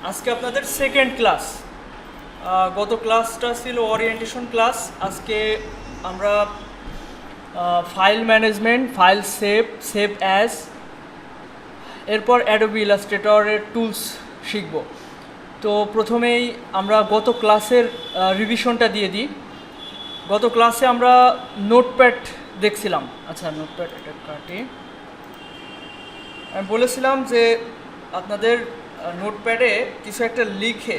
আজকে আপনাদের second class. গত ক্লাসটা ছিল ওরিয়েন্টেশন ক্লাস। আজকে আমরা file management, file save as, এরপর অ্যাডোবি ইলাস্ট্রেটরের টুলস শিখব। তো প্রথমেই আমরা গত ক্লাসের রিভিশনটা দিয়ে দিই। গত ক্লাসে আমরা নোটপ্যাড দেখছিলাম। আচ্ছা, নোটপ্যাড এটা কাটি। আমি বলেছিলাম যে আপনাদের নোটপ্যাডে কিছু একটা লিখে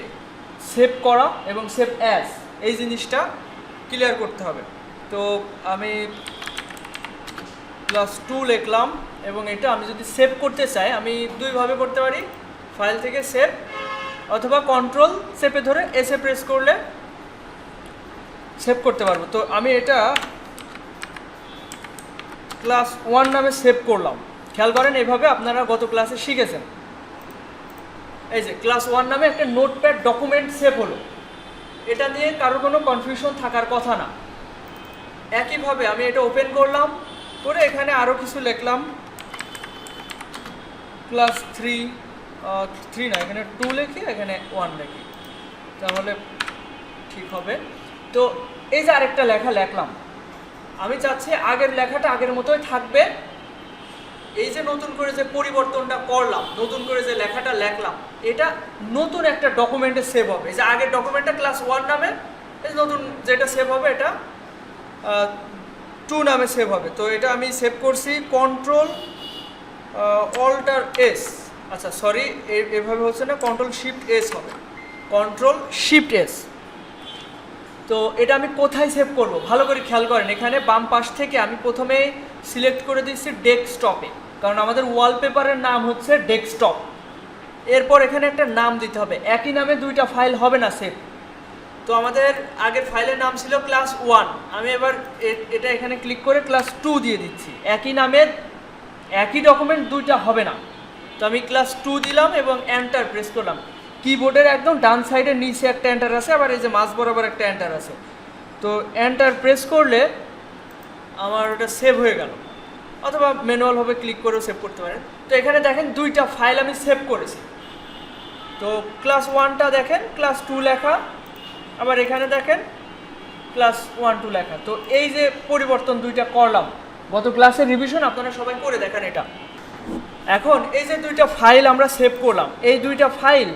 সেভ করা এবং সেভ অ্যাজ, এই জিনিসটা ক্লিয়ার করতে হবে। তো আমি ক্লাস 2 লিখলাম এবং এটা আমি যদি সেভ করতে চাই আমি দুইভাবে করতে পারি, ফাইল থেকে সেভ অথবা কন্ট্রোল চেপে ধরে এসে প্রেস করলে সেভ করতে পারবো। তো আমি এটা ক্লাস 1 নামে সেভ করলাম। খেয়াল করেন, এভাবে আপনারা গত ক্লাসে শিখেছেন। এই যে ক্লাস 1 নামে একটা নোটপ্যাড ডকুমেন্ট সেভ হলো, এটা নিয়ে কারোর কোনো কনফিউশন থাকার কথা না। একইভাবে আমি এটা ওপেন করলাম, করে এখানে আরও কিছু লিখলাম, ক্লাস 3 না, এখানে 2 লিখি, এখানে 1 লিখি, তাহলে ঠিক হবে। তো এই যে আরেকটা লেখা লিখলাম, আমি চাচ্ছি আগের লেখাটা আগের মতোই থাকবে। এই যে নতুন করে যে পরিবর্তনটা করলাম, নতুন করে যে লেখাটা লিখলাম, এটা নতুন একটা ডকুমেন্টে সেভ হবে। এই যে আগের ডকুমেন্টটা ক্লাস 1 নামে, এই নতুন যেটা সেভ হবে এটা 2 নামে সেভ হবে। তো এটা আমি সেভ করছি কন্ট্রোল অল্টার এস। আচ্ছা সরি, এভাবে হচ্ছে না, কন্ট্রোল শিফট এস হবে, কন্ট্রোল শিফট এস। তো এটা আমি কোথায় সেভ করব ভালো করে খেয়াল করেন। এখানে বাম পাশ থেকে আমি প্রথমে সিলেক্ট করে দিচ্ছি ডেস্কটপে, কারণ আমাদের ওয়ালপেপারের নাম হচ্ছে ডেস্কটপ। এরপর এখানে একটা নাম দিতে হবে, একই নামে দুইটা ফাইল হবে না সেভ। তো আমাদের আগের ফাইলের নাম ছিল ক্লাস 1, আমি এবার এটা এখানে ক্লিক করে ক্লাস 2 দিয়ে দিচ্ছি। একই নামের একই ডকুমেন্ট দুইটা হবে না। তো আমি ক্লাস 2 দিলাম এবং এন্টার প্রেস করলাম। কিবোর্ডের একদম ডান সাইডের নিচে একটা এন্টার আছে, আবার এই যে মাঝ বরাবর একটা এন্টার আছে। তো এন্টার প্রেস করলে আমার ওটা সেভ হয়ে গেল, অথবা ম্যানুয়ালভাবে ক্লিক করেও সেভ করতে পারেন। তো এখানে দেখেন দুইটা ফাইল আমি সেভ করেছি। তো ক্লাস 1টা দেখেন ক্লাস 2 লেখা, আবার এখানে দেখেন ক্লাস 1-2 লেখা। তো এই যে পরিবর্তন দুইটা করলাম, গত ক্লাসের রিভিশন আপনারা সবাই করে দেখেন এটা। এখন এই যে দুইটা ফাইল আমরা সেভ করলাম, এই দুইটা ফাইল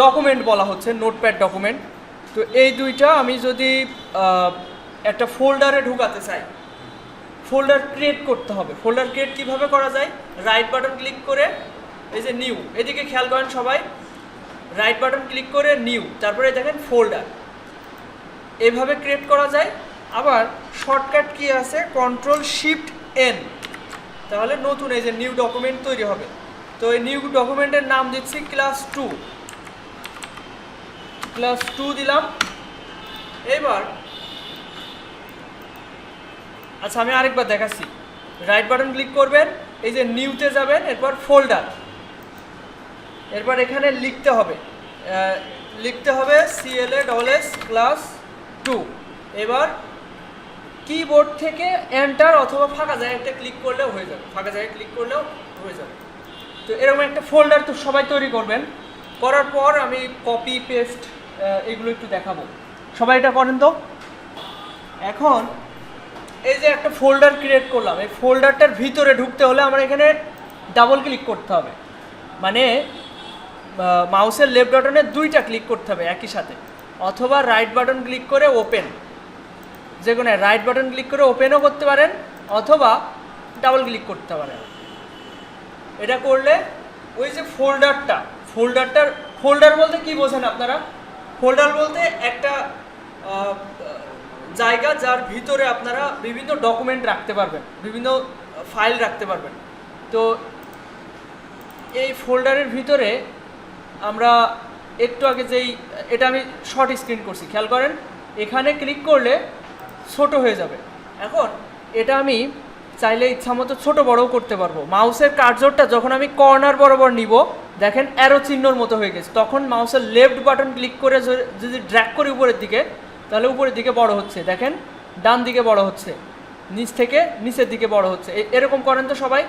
ডকুমেন্ট বলা হচ্ছে, নোটপ্যাড ডকুমেন্ট। তো এই দুইটা আমি যদি একটা ফোল্ডারে ঢুকাতে চাই, ফোল্ডার ক্রিয়েট করতে হবে। ফোল্ডার ক্রিয়েট কীভাবে করা যায়, রাইট বাটন ক্লিক করে এই যে নিউ, এদিকে খেয়াল করেন সবাই, রাইট বাটন ক্লিক করে নিউ, তারপরে দেখেন ফোল্ডার, এভাবে ক্রিয়েট করা যায়। আবার শর্টকাট কি আছে, কন্ট্রোল শিফট এন, তাহলে নতুন এই যে নিউ ডকুমেন্ট তৈরি হবে। তো এই নিউ ডকুমেন্টের নাম দিচ্ছি ক্লাস 2, ক্লাস 2 দিলাম। এবার আচ্ছা আমি আরেকবার দেখাচ্ছি, রাইট বাটন ক্লিক করবেন, এই যে নিউতে যাবেন, এরপর ফোল্ডার, এরপর এখানে লিখতে হবে CLASS ক্লাস 2। এবার কিবোর্ড থেকে এন্টার অথবা ফাঁকা জায়গাটা ক্লিক করলেও হয়ে যাবে, ফাঁকা জায়গায় ক্লিক করলেও হয়ে যাবে। তো এরকম একটা ফোল্ডার তো সবাই তৈরি করবেন। করার পর আমি কপি পেস্ট এগুলো একটু দেখাবো, সবাই এটা করেন। তো এখন এই যে একটা ফোল্ডার ক্রিয়েট করলাম, এই ফোল্ডারটার ভিতরে ঢুকতে হলে আমার এখানে ডাবল ক্লিক করতে হবে, মানে মাউসের লেফট বাটনে দুইটা ক্লিক করতে হবে একই সাথে, অথবা রাইট বাটন ক্লিক করে ওপেন, যে কোনো রাইট বাটন ক্লিক করে ওপেনও করতে পারেন, অথবা ডাবল ক্লিক করতে পারেন। এটা করলে ওই যে ফোল্ডার বলতে কি বোঝেন আপনারা? ফোল্ডার বলতে একটা জায়গা যার ভিতরে আপনারা বিভিন্ন ডকুমেন্ট রাখতে পারবেন, বিভিন্ন ফাইল রাখতে পারবেন। তো এই ফোল্ডারের ভিতরে আমরা একটু আগে এটা আমি শর্ট স্ক্রিন করছি, খেয়াল করেন, এখানে ক্লিক করলে ছোট হয়ে যাবে। এখন এটা আমি চাইলে ইচ্ছামতো ছোট বড়ও করতে পারবো। মাউসের কার্সরটা যখন আমি কর্নার বরাবর নিব, দেখেন অ্যারো চিহ্নর মতো হয়ে গেছে, তখন মাউসের লেফট বাটন ক্লিক করে যদি ড্র্যাগ করি উপরের দিকে, তাহলে উপরের দিকে বড় হচ্ছে, দেখেন ডান দিকে বড় হচ্ছে, নিচ থেকে নিচের দিকে বড় হচ্ছে। এরকম করেন তো সবাই।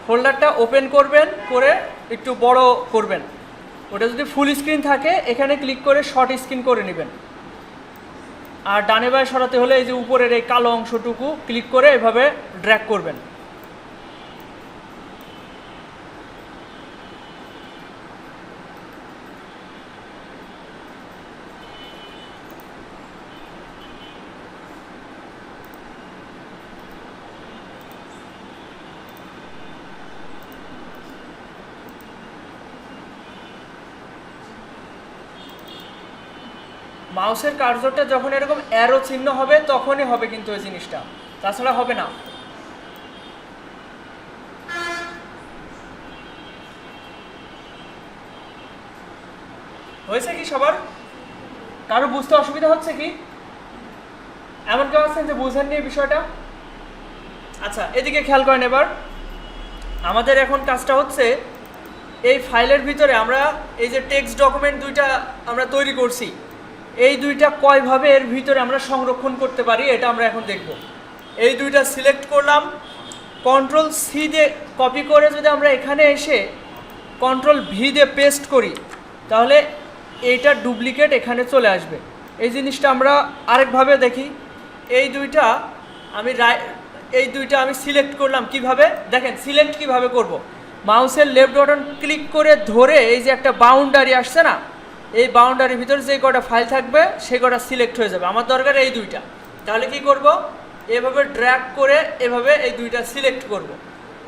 ফোল্ডারটা ওপেন করবেন, করে একটু বড় করবেন। ওটা যদি ফুল স্ক্রিন থাকে এখানে ক্লিক করে শর্ট স্ক্রিন করে নেবেন। আর ডানে বাঁয়ে সরাতে হলে এই যে উপরের এই কালো অংশটুকু ক্লিক করে এভাবে ড্র্যাগ করবেন। মাউসের কার্সরটা যখন এরকম অ্যারো চিহ্ন হবে তখনই হবে কিন্তু ওই জিনিসটা, তাছাড়া হবে না। হয়েছে কি সবার? কারো বুঝতে অসুবিধা হচ্ছে কি? এমন কেউ আছেন যে বুঝেননি এই বিষয়টা? আচ্ছা, এদিকে খেয়াল করেন। এবার আমাদের এখন কাজটা হচ্ছে এই ফাইলের ভিতরে আমরা এই যে টেক্সট ডকুমেন্ট দুইটা আমরা তৈরি করছি, এই দুইটা কয়ভাবে এর ভিতরে আমরা সংরক্ষণ করতে পারি এটা আমরা এখন দেখব। এই দুইটা সিলেক্ট করলাম, কন্ট্রোল সি দিয়ে কপি করে যদি আমরা এখানে এসে কন্ট্রোল ভি দিয়ে পেস্ট করি তাহলে এইটা ডুপ্লিকেট এখানে চলে আসবে। এই জিনিসটা আমরা আরেকভাবে দেখি। এই দুইটা আমি সিলেক্ট করলাম। কিভাবে দেখেন, সিলেক্ট কিভাবে করব? মাউসের লেফট বাটন ক্লিক করে ধরে এই যে একটা বাউন্ডারি আসছে না, এই বাউন্ডারির ভিতরে যে কটা ফাইল থাকবে সে কটা সিলেক্ট হয়ে যাবে। আমার দরকার এই দুইটা, তাহলে কি করব? এভাবে ড্র্যাগ করে এভাবে এই দুইটা সিলেক্ট করব।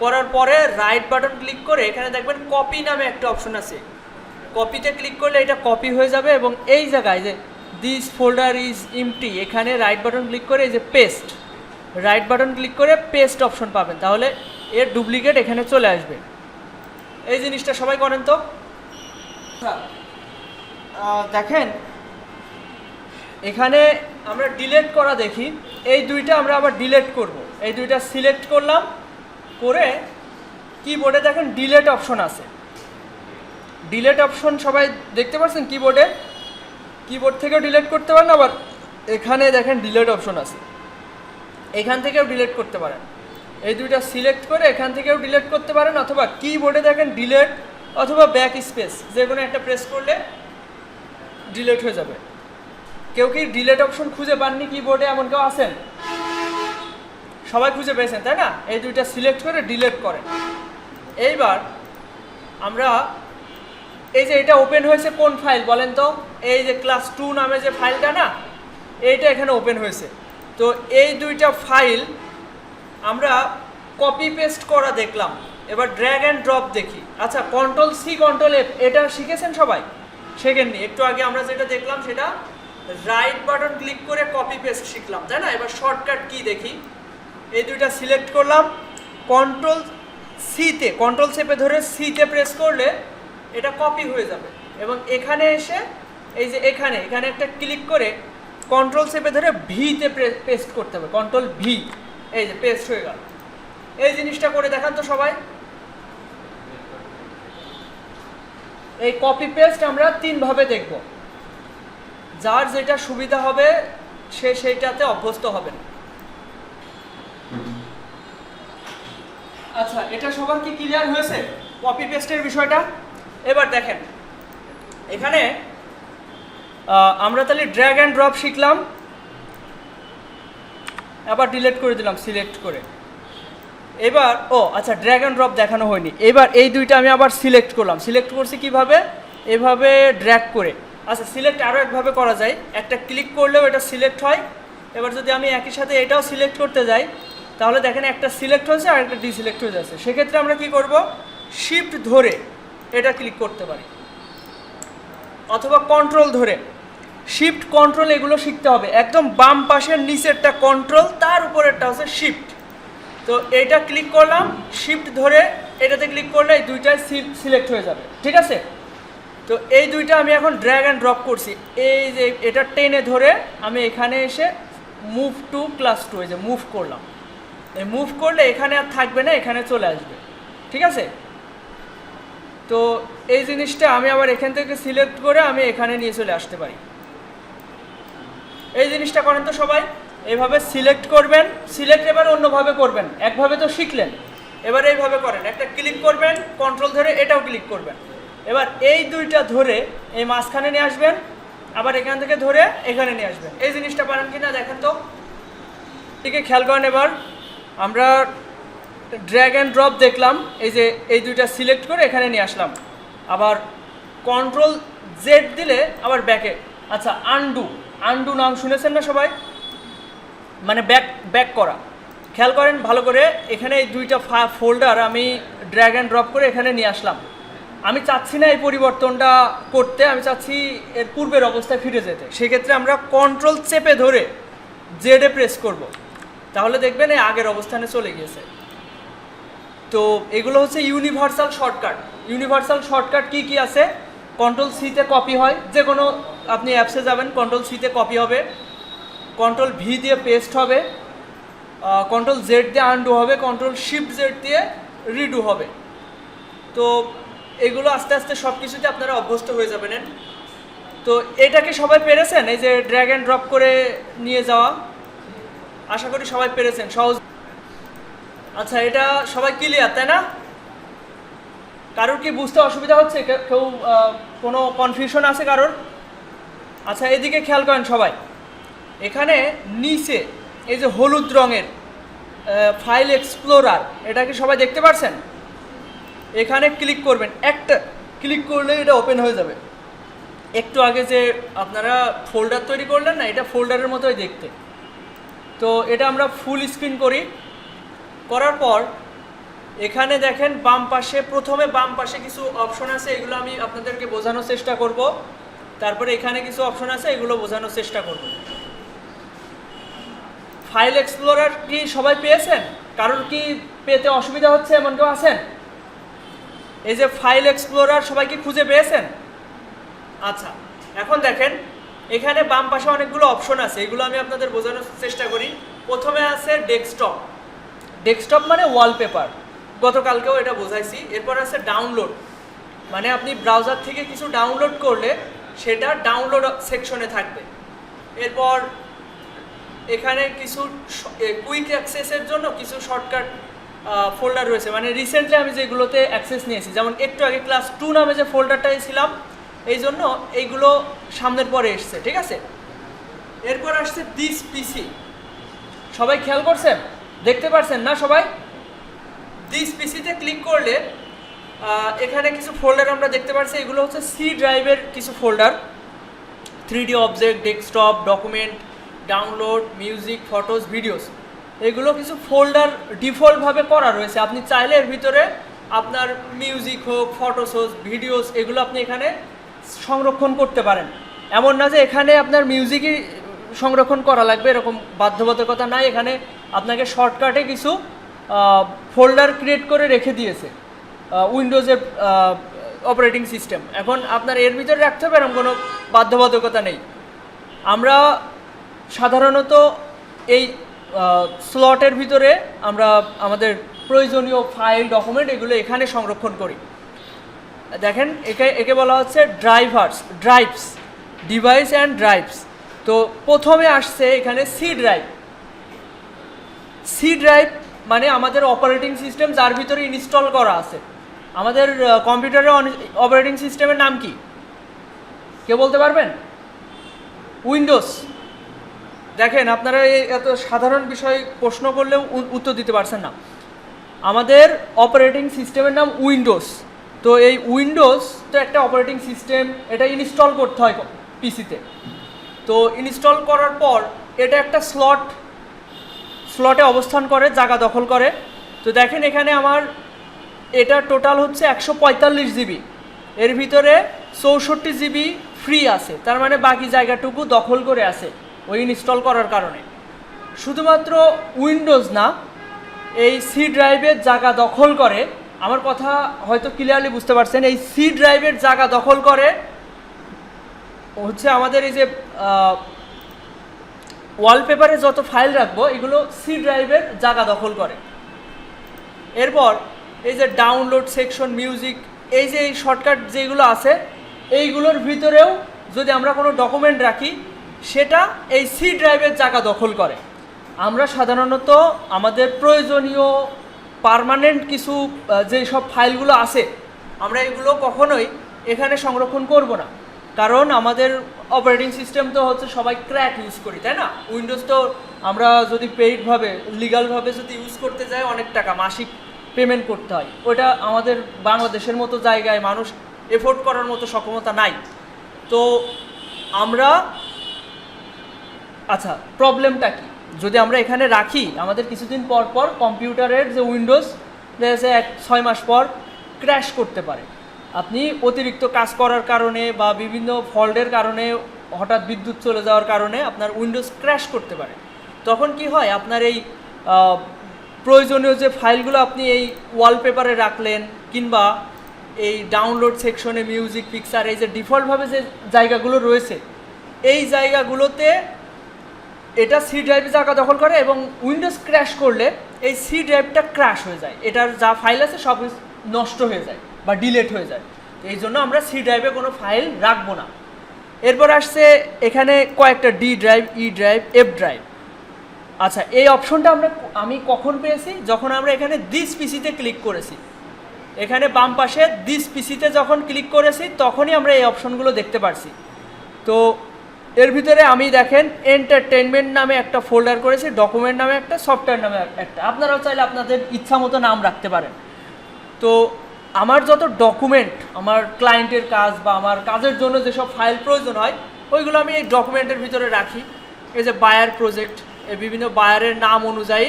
করার পরে রাইট বাটন ক্লিক করে এখানে দেখবেন কপি নামে একটা অপশন আছে, কপিতে ক্লিক করলে এটা কপি হয়ে যাবে। এবং এই জায়গায় যে দিস ফোল্ডার ইজ এমটি, এখানে রাইট বাটন ক্লিক করে এই যে পেস্ট, রাইট বাটন ক্লিক করে পেস্ট অপশন পাবেন, তাহলে এর ডুপ্লিকেট এখানে চলে আসবে। এই জিনিসটা সবাই করেন তো। দেখেন এখানে আমরা ডিলেট করা দেখি, এই দুইটা আমরা আবার ডিলেট করব। এই দুইটা সিলেক্ট করলাম, করে কিবোর্ডে দেখেন ডিলেট অপশন আছে। ডিলেট অপশন সবাই দেখতে পাচ্ছেন কিবোর্ডে? কিবোর্ড থেকেও ডিলেট করতে পারেন, আবার এখানে দেখেন ডিলেট অপশন আছে, এখান থেকেও ডিলেট করতে পারেন। এই দুইটা সিলেক্ট করে এখান থেকেও ডিলেট করতে পারেন, অথবা কিবোর্ডে দেখেন ডিলেট অথবা ব্যাক স্পেস যে কোনো একটা প্রেস করলে ডিলেট হয়ে যাবে। কেউ কি ডিলেট অপশন খুঁজে পাননি কিবোর্ডে? এমন কেউ আছেন? সবাই খুঁজে পেয়েছেন তাই না? এই দুইটা সিলেক্ট করে ডিলেট করেন। এইবার আমরা এই যে এটা ওপেন হয়েছে কোন ফাইল বলেন তো? এই যে ক্লাস 2 নামে যে ফাইলটা না, এইটা এখানে ওপেন হয়েছে। তো এই দুইটা ফাইল আমরা কপি পেস্ট করা দেখলাম, এবার ড্র্যাগ অ্যান্ড ড্রপ দেখি। আচ্ছা, কন্ট্রোল সি কন্ট্রোল এফ এটা শিখেছেন সবাই? শেখেননি? একটু আগে আমরা যেটা দেখলাম সেটা রাইট বাটন ক্লিক করে কপি পেস্ট শিখলাম তাই না? এবার শর্টকাট কি দেখি। এই দুইটা সিলেক্ট করলাম, কন্ট্রোল সিতে, কন্ট্রোল চেপে ধরে সিতে প্রেস করলে এটা কপি হয়ে যাবে। এবং এখানে এসে এই যে এখানে একটা ক্লিক করে কন্ট্রোল চেপে ধরে ভিতে পেস্ট করতে হবে, কন্ট্রোল ভি, এই যে পেস্ট হয়ে গেল। এই জিনিসটা করে দেখান তো সবাই। এই কপি পেস্ট আমরা 3 ভাবে দেখব, যার যেটা সুবিধা হবে সে সেইটাতে অভ্যস্ত হবেন। আচ্ছা, এটা সবার কি ক্লিয়ার হয়েছে কপি পেস্টের বিষয়টা? এবার দেখেন এখানে আমরা তাহলে ড্র্যাগ অ্যান্ড ড্রপ শিখলাম, আবার ডিলিট করে দিলাম সিলেক্ট করে। এবার আচ্ছা, ড্র্যাগ অ্যান্ড ড্রপ দেখানো হয়নি। এবার এই দুইটা আমি আবার সিলেক্ট করলাম। সিলেক্ট করছি কিভাবে? এভাবে ড্র্যাগ করে। আচ্ছা, সিলেক্ট আরও একভাবে করা যায়, একটা ক্লিক করলেও এটা সিলেক্ট হয়। এবার যদি আমি একই সাথে এটাও সিলেক্ট করতে যাই তাহলে দেখেন একটা সিলেক্ট হয়েছে আর একটা ডিসিলেক্ট হয়ে যাচ্ছে। সেক্ষেত্রে আমরা কি করব? শিফট ধরে এটা ক্লিক করতে পারি, অথবা কন্ট্রোল ধরে। শিফট কন্ট্রোল এগুলো শিখতে হবে। একদম বাম পাশের নিচেরটা কন্ট্রোল, তার উপরেরটা হচ্ছে শিফট। তো এইটা ক্লিক করলাম, শিফট ধরে এটাতে ক্লিক করলে এই দুইটাই সিলেক্ট হয়ে যাবে, ঠিক আছে? তো এই দুইটা আমি এখন ড্র্যাগ অ্যান্ড ড্রপ করছি। এই যে এটা টেনে ধরে আমি এখানে এসে মুভ টু ক্লাস 2, এই যে মুভ করলাম। এই মুভ করলে এখানে আর থাকবে না, এখানে চলে আসবে, ঠিক আছে? তো এই জিনিসটা আমি আবার এখান থেকে সিলেক্ট করে আমি এখানে নিয়ে চলে আসতে পারি। এই জিনিসটা করেন তো সবাই। এইভাবে সিলেক্ট করবেন। সিলেক্ট এবার অন্যভাবে করবেন, একভাবে তো শিখলেন। এবার এইভাবে করেন, একটা ক্লিক করবেন, কন্ট্রোল ধরে এটাও ক্লিক করবেন। এবার এই দুইটা ধরে এই মাঝখানে নিয়ে আসবেন, আবার এখান থেকে ধরে এখানে নিয়ে আসবেন। এই জিনিসটা পারেন কিনা দেখেন তো, ঠিক আছে? খেয়াল করেন। এবার আমরা ড্র্যাগ অ্যান্ড ড্রপ দেখলাম, এই যে এই দুইটা সিলেক্ট করে এখানে নিয়ে আসলাম, আবার কন্ট্রোল জেড দিলে আবার ব্যাকে। আচ্ছা, আনডু নাম শুনেছেন না সবাই? মানে ব্যাক করা। খেয়াল করেন ভালো করে, এখানে এই দুইটা ফোল্ডার আমি ড্র্যাগ অ্যান্ড ড্রপ করে এখানে নিয়ে আসলাম। আমি চাচ্ছি না এই পরিবর্তনটা করতে, আমি চাচ্ছি এর পূর্বের অবস্থায় ফিরে যেতে। সেক্ষেত্রে আমরা কন্ট্রোল চেপে ধরে জেডে প্রেস করব, তাহলে দেখবেন এই আগের অবস্থানে চলে গিয়েছে। তো এগুলো হচ্ছে universal shortcut. Universal shortcut key কি আছে? কন্ট্রোল সিতে কপি হয়, যে কোনো আপনি অ্যাপসে যাবেন কন্ট্রোল সিতে কপি হবে, কন্ট্রোল ভি দিয়ে পেস্ট হবে, কন্ট্রোল জেড দিয়ে আনডু হবে, কন্ট্রোল শিফট জেড দিয়ে রিডু হবে। তো এগুলো আস্তে আস্তে সব কিছুতে আপনারা অভ্যস্ত হয়ে যাবেন। তো এটাকে সবাই পেরেছেন? এই যে ড্র্যাগ অ্যান্ড ড্রপ করে নিয়ে যাওয়া, আশা করি সবাই পেরেছেন সহজ। আচ্ছা, এটা সবাই ক্লিয়ার তাই না? কারোর কি বুঝতে অসুবিধা হচ্ছে? কেউ কোনো কনফিউশন আছে কারোর? আচ্ছা, এদিকে খেয়াল করেন সবাই, এখানে নিচে এই যে হলুদ রঙের ফাইল এক্সপ্লোরার, এটা কি সবাই দেখতে পাচ্ছেন? এখানে ক্লিক করবেন, একটা ক্লিক করলে এটা ওপেন হয়ে যাবে। একটু আগে যে আপনারা ফোল্ডার তৈরি করলেন না, এটা ফোল্ডারের মতোই দেখতে। তো এটা আমরা ফুল স্ক্রিন করি, করার পর এখানে দেখেন বাম পাশে, প্রথমে বাম পাশে কিছু অপশন আছে, এগুলো আমি আপনাদেরকে বোঝানোর চেষ্টা করব। তারপরে এখানে কিছু অপশন আছে, এগুলো বোঝানোর চেষ্টা করব। ফাইল এক্সপ্লোরার কি সবাই পেয়েছেন? কারোর কি পেতে অসুবিধা হচ্ছে এমন কেউ আছেন? এই যে ফাইল এক্সপ্লোরার সবাই কি খুঁজে পেয়েছেন? আচ্ছা, এখন দেখেন এখানে বাম পাশে অনেকগুলো অপশন আছে, এগুলো আমি আপনাদের বোঝানোর চেষ্টা করি। প্রথমে আছে ডেস্কটপ, ডেস্কটপ মানে ওয়ালপেপার, গতকালকেও এটা বোঝাইছি। এরপর আছে ডাউনলোড, মানে আপনি ব্রাউজার থেকে কিছু ডাউনলোড করলে সেটা ডাউনলোড সেকশনে থাকবে। এরপর এখানে কিছু কুইক অ্যাক্সেসের জন্য কিছু শর্টকাট ফোল্ডার রয়েছে, মানে রিসেন্টলি আমি যেগুলোতে অ্যাক্সেস নিয়েছি, যেমন একটু আগে ক্লাস 2 নামে যে ফোল্ডারটাই ছিলাম, এই জন্য এইগুলো সামনের পরে এসছে, ঠিক আছে? এরপর আসছে দিস পিসি, সবাই খেয়াল করছেন? দেখতে পাচ্ছেন না সবাই? দিস পিসিতে ক্লিক করলে এখানে কিছু ফোল্ডার আমরা দেখতে পাচ্ছি, এগুলো হচ্ছে সি ড্রাইভের কিছু folder, 3D object, desktop, document, download, music, photos, videos, এগুলো কিছু ফোল্ডার ডিফল্টভাবে করা রয়েছে। আপনি চাইলে এর ভিতরে আপনার মিউজিক হোক, ফটোস হোক, ভিডিওস, এগুলো আপনি এখানে সংরক্ষণ করতে পারেন। এমন না যে এখানে আপনার মিউজিকই সংরক্ষণ করা লাগবে, এরকম বাধ্যবাধকতা নাই। এখানে আপনাকে শর্টকাটে কিছু ফোল্ডার ক্রিয়েট করে রেখে দিয়েছে উইন্ডোজের অপারেটিং সিস্টেম। এখন আপনার এর ভিতরে রাখতে হবে, এরকম কোনো বাধ্যবাধকতা নেই। আমরা সাধারণত এই স্লটের ভিতরে আমরা আমাদের প্রয়োজনীয় ফাইল, ডকুমেন্ট এগুলো এখানে সংরক্ষণ করি। দেখেন একে বলা হচ্ছে ড্রাইভস, ডিভাইস অ্যান্ড ড্রাইভস। তো প্রথমে আসছে এখানে সি ড্রাইভ। সি ড্রাইভ মানে আমাদের অপারেটিং সিস্টেম যার ভিতরে ইনস্টল করা আছে। আমাদের কম্পিউটারের অপারেটিং সিস্টেমের নাম কি কেউ বলতে পারবেন? উইন্ডোজ। দেখেন আপনারা এত সাধারণ বিষয় প্রশ্ন করলেও উত্তর দিতে পারছেন না। আমাদের অপারেটিং সিস্টেমের নাম উইন্ডোজ। তো এই উইন্ডোজ তো একটা অপারেটিং সিস্টেম, এটা ইনস্টল করতে হয় পিসিতে। তো ইনস্টল করার পর এটা একটা স্লটে অবস্থান করে, জায়গা দখল করে। তো দেখেন এখানে আমার এটা টোটাল হচ্ছে 145 জিবি, এর ভিতরে 64 জিবি ফ্রি আছে, তার মানে বাকি জায়গাটুকু দখল করে আছে ওই ইনস্টল করার কারণে। শুধুমাত্র উইন্ডোজ না, এই সি ড্রাইভের জায়গা দখল করে, আমার কথা হয়তো ক্লিয়ারলি বুঝতে পারছেন, এই সি ড্রাইভের জায়গা দখল করে হচ্ছে আমাদের এই যে ওয়ালপেপারে যত ফাইল রাখবো এগুলো সি ড্রাইভের জায়গা দখল করে। এরপর এই যে ডাউনলোড সেকশন, মিউজিক, এই যে এই শর্টকাট যেগুলো আছে, এইগুলোর ভিতরেও যদি আমরা কোনো ডকুমেন্ট রাখি সেটা এই সি ড্রাইভের জায়গা দখল করে। আমরা সাধারণত আমাদের প্রয়োজনীয় পার্মানেন্ট কিছু যে সব ফাইলগুলো আছে আমরা এগুলো কখনোই এখানে সংরক্ষণ করব না, কারণ আমাদের অপারেটিং সিস্টেম তো হচ্ছে সবাই ক্র্যাক ইউজ করি, তাই না? উইন্ডোজ তো আমরা যদি পেইডভাবে লিগালভাবে যদি ইউজ করতে যাই অনেক টাকা মাসিক পেমেন্ট করতে হয়, ওটা আমাদের বাংলাদেশের মতো জায়গায় মানুষ এফোর্ড করার মতো সক্ষমতা নাই। তো আমরা আচ্ছা, প্রবলেমটা কি? যদি আমরা এখানে রাখি আমাদের কিছুদিন পর পর কম্পিউটারের যে উইন্ডোজ দেখা যাচ্ছে 6 মাস পর ক্র্যাশ করতে পারে। আপনি অতিরিক্ত কাজ করার কারণে বা বিভিন্ন ফল্টের কারণে হঠাৎ বিদ্যুৎ চলে যাওয়ার কারণে আপনার উইন্ডোজ ক্র্যাশ করতে পারে। তখন কি হয়, আপনার এই প্রয়োজনীয় যে ফাইলগুলো আপনি এই ওয়ালপেপারে রাখলেন কিংবা এই ডাউনলোড সেকশনে মিউজিক, পিকচার, এই যে ডিফল্টভাবে যে জায়গাগুলো রয়েছে এই জায়গাগুলোতে এটা সি ড্রাইভে জায়গা দখল করে এবং উইন্ডোজ ক্র্যাশ করলে এই সি ড্রাইভটা ক্র্যাশ হয়ে যায়, এটার যা ফাইল আছে সব নষ্ট হয়ে যায় বা ডিলেট হয়ে যায়। এই জন্য আমরা সি ড্রাইভে কোনো ফাইল রাখবো না। এরপর আসছে এখানে কয়েকটা ডি ড্রাইভ, ই ড্রাইভ, এফ ড্রাইভ। আচ্ছা, এই অপশনটা আমি কখন পেয়েছি? যখন আমরা এখানে দিস পিসিতে ক্লিক করেছি। এখানে বাম পাশে দিস পিসিতে যখন ক্লিক করেছি তখনই আমরা এই অপশনগুলো দেখতে পারছি। তো এর ভিতরে আমি দেখেন এন্টারটেনমেন্ট নামে একটা ফোল্ডার করেছি, ডকুমেন্ট নামে একটা, সফটওয়্যার নামে একটা। আপনারাও চাইলে আপনাদের ইচ্ছা মতো নাম রাখতে পারেন। তো আমার যত ডকুমেন্ট, আমার ক্লায়েন্টের কাজ বা আমার কাজের জন্য যেসব ফাইল প্রয়োজন হয় ওইগুলো আমি এই ডকুমেন্টের ভিতরে রাখি। এই যে বায়ার প্রজেক্ট, এই বিভিন্ন বায়ারের নাম অনুযায়ী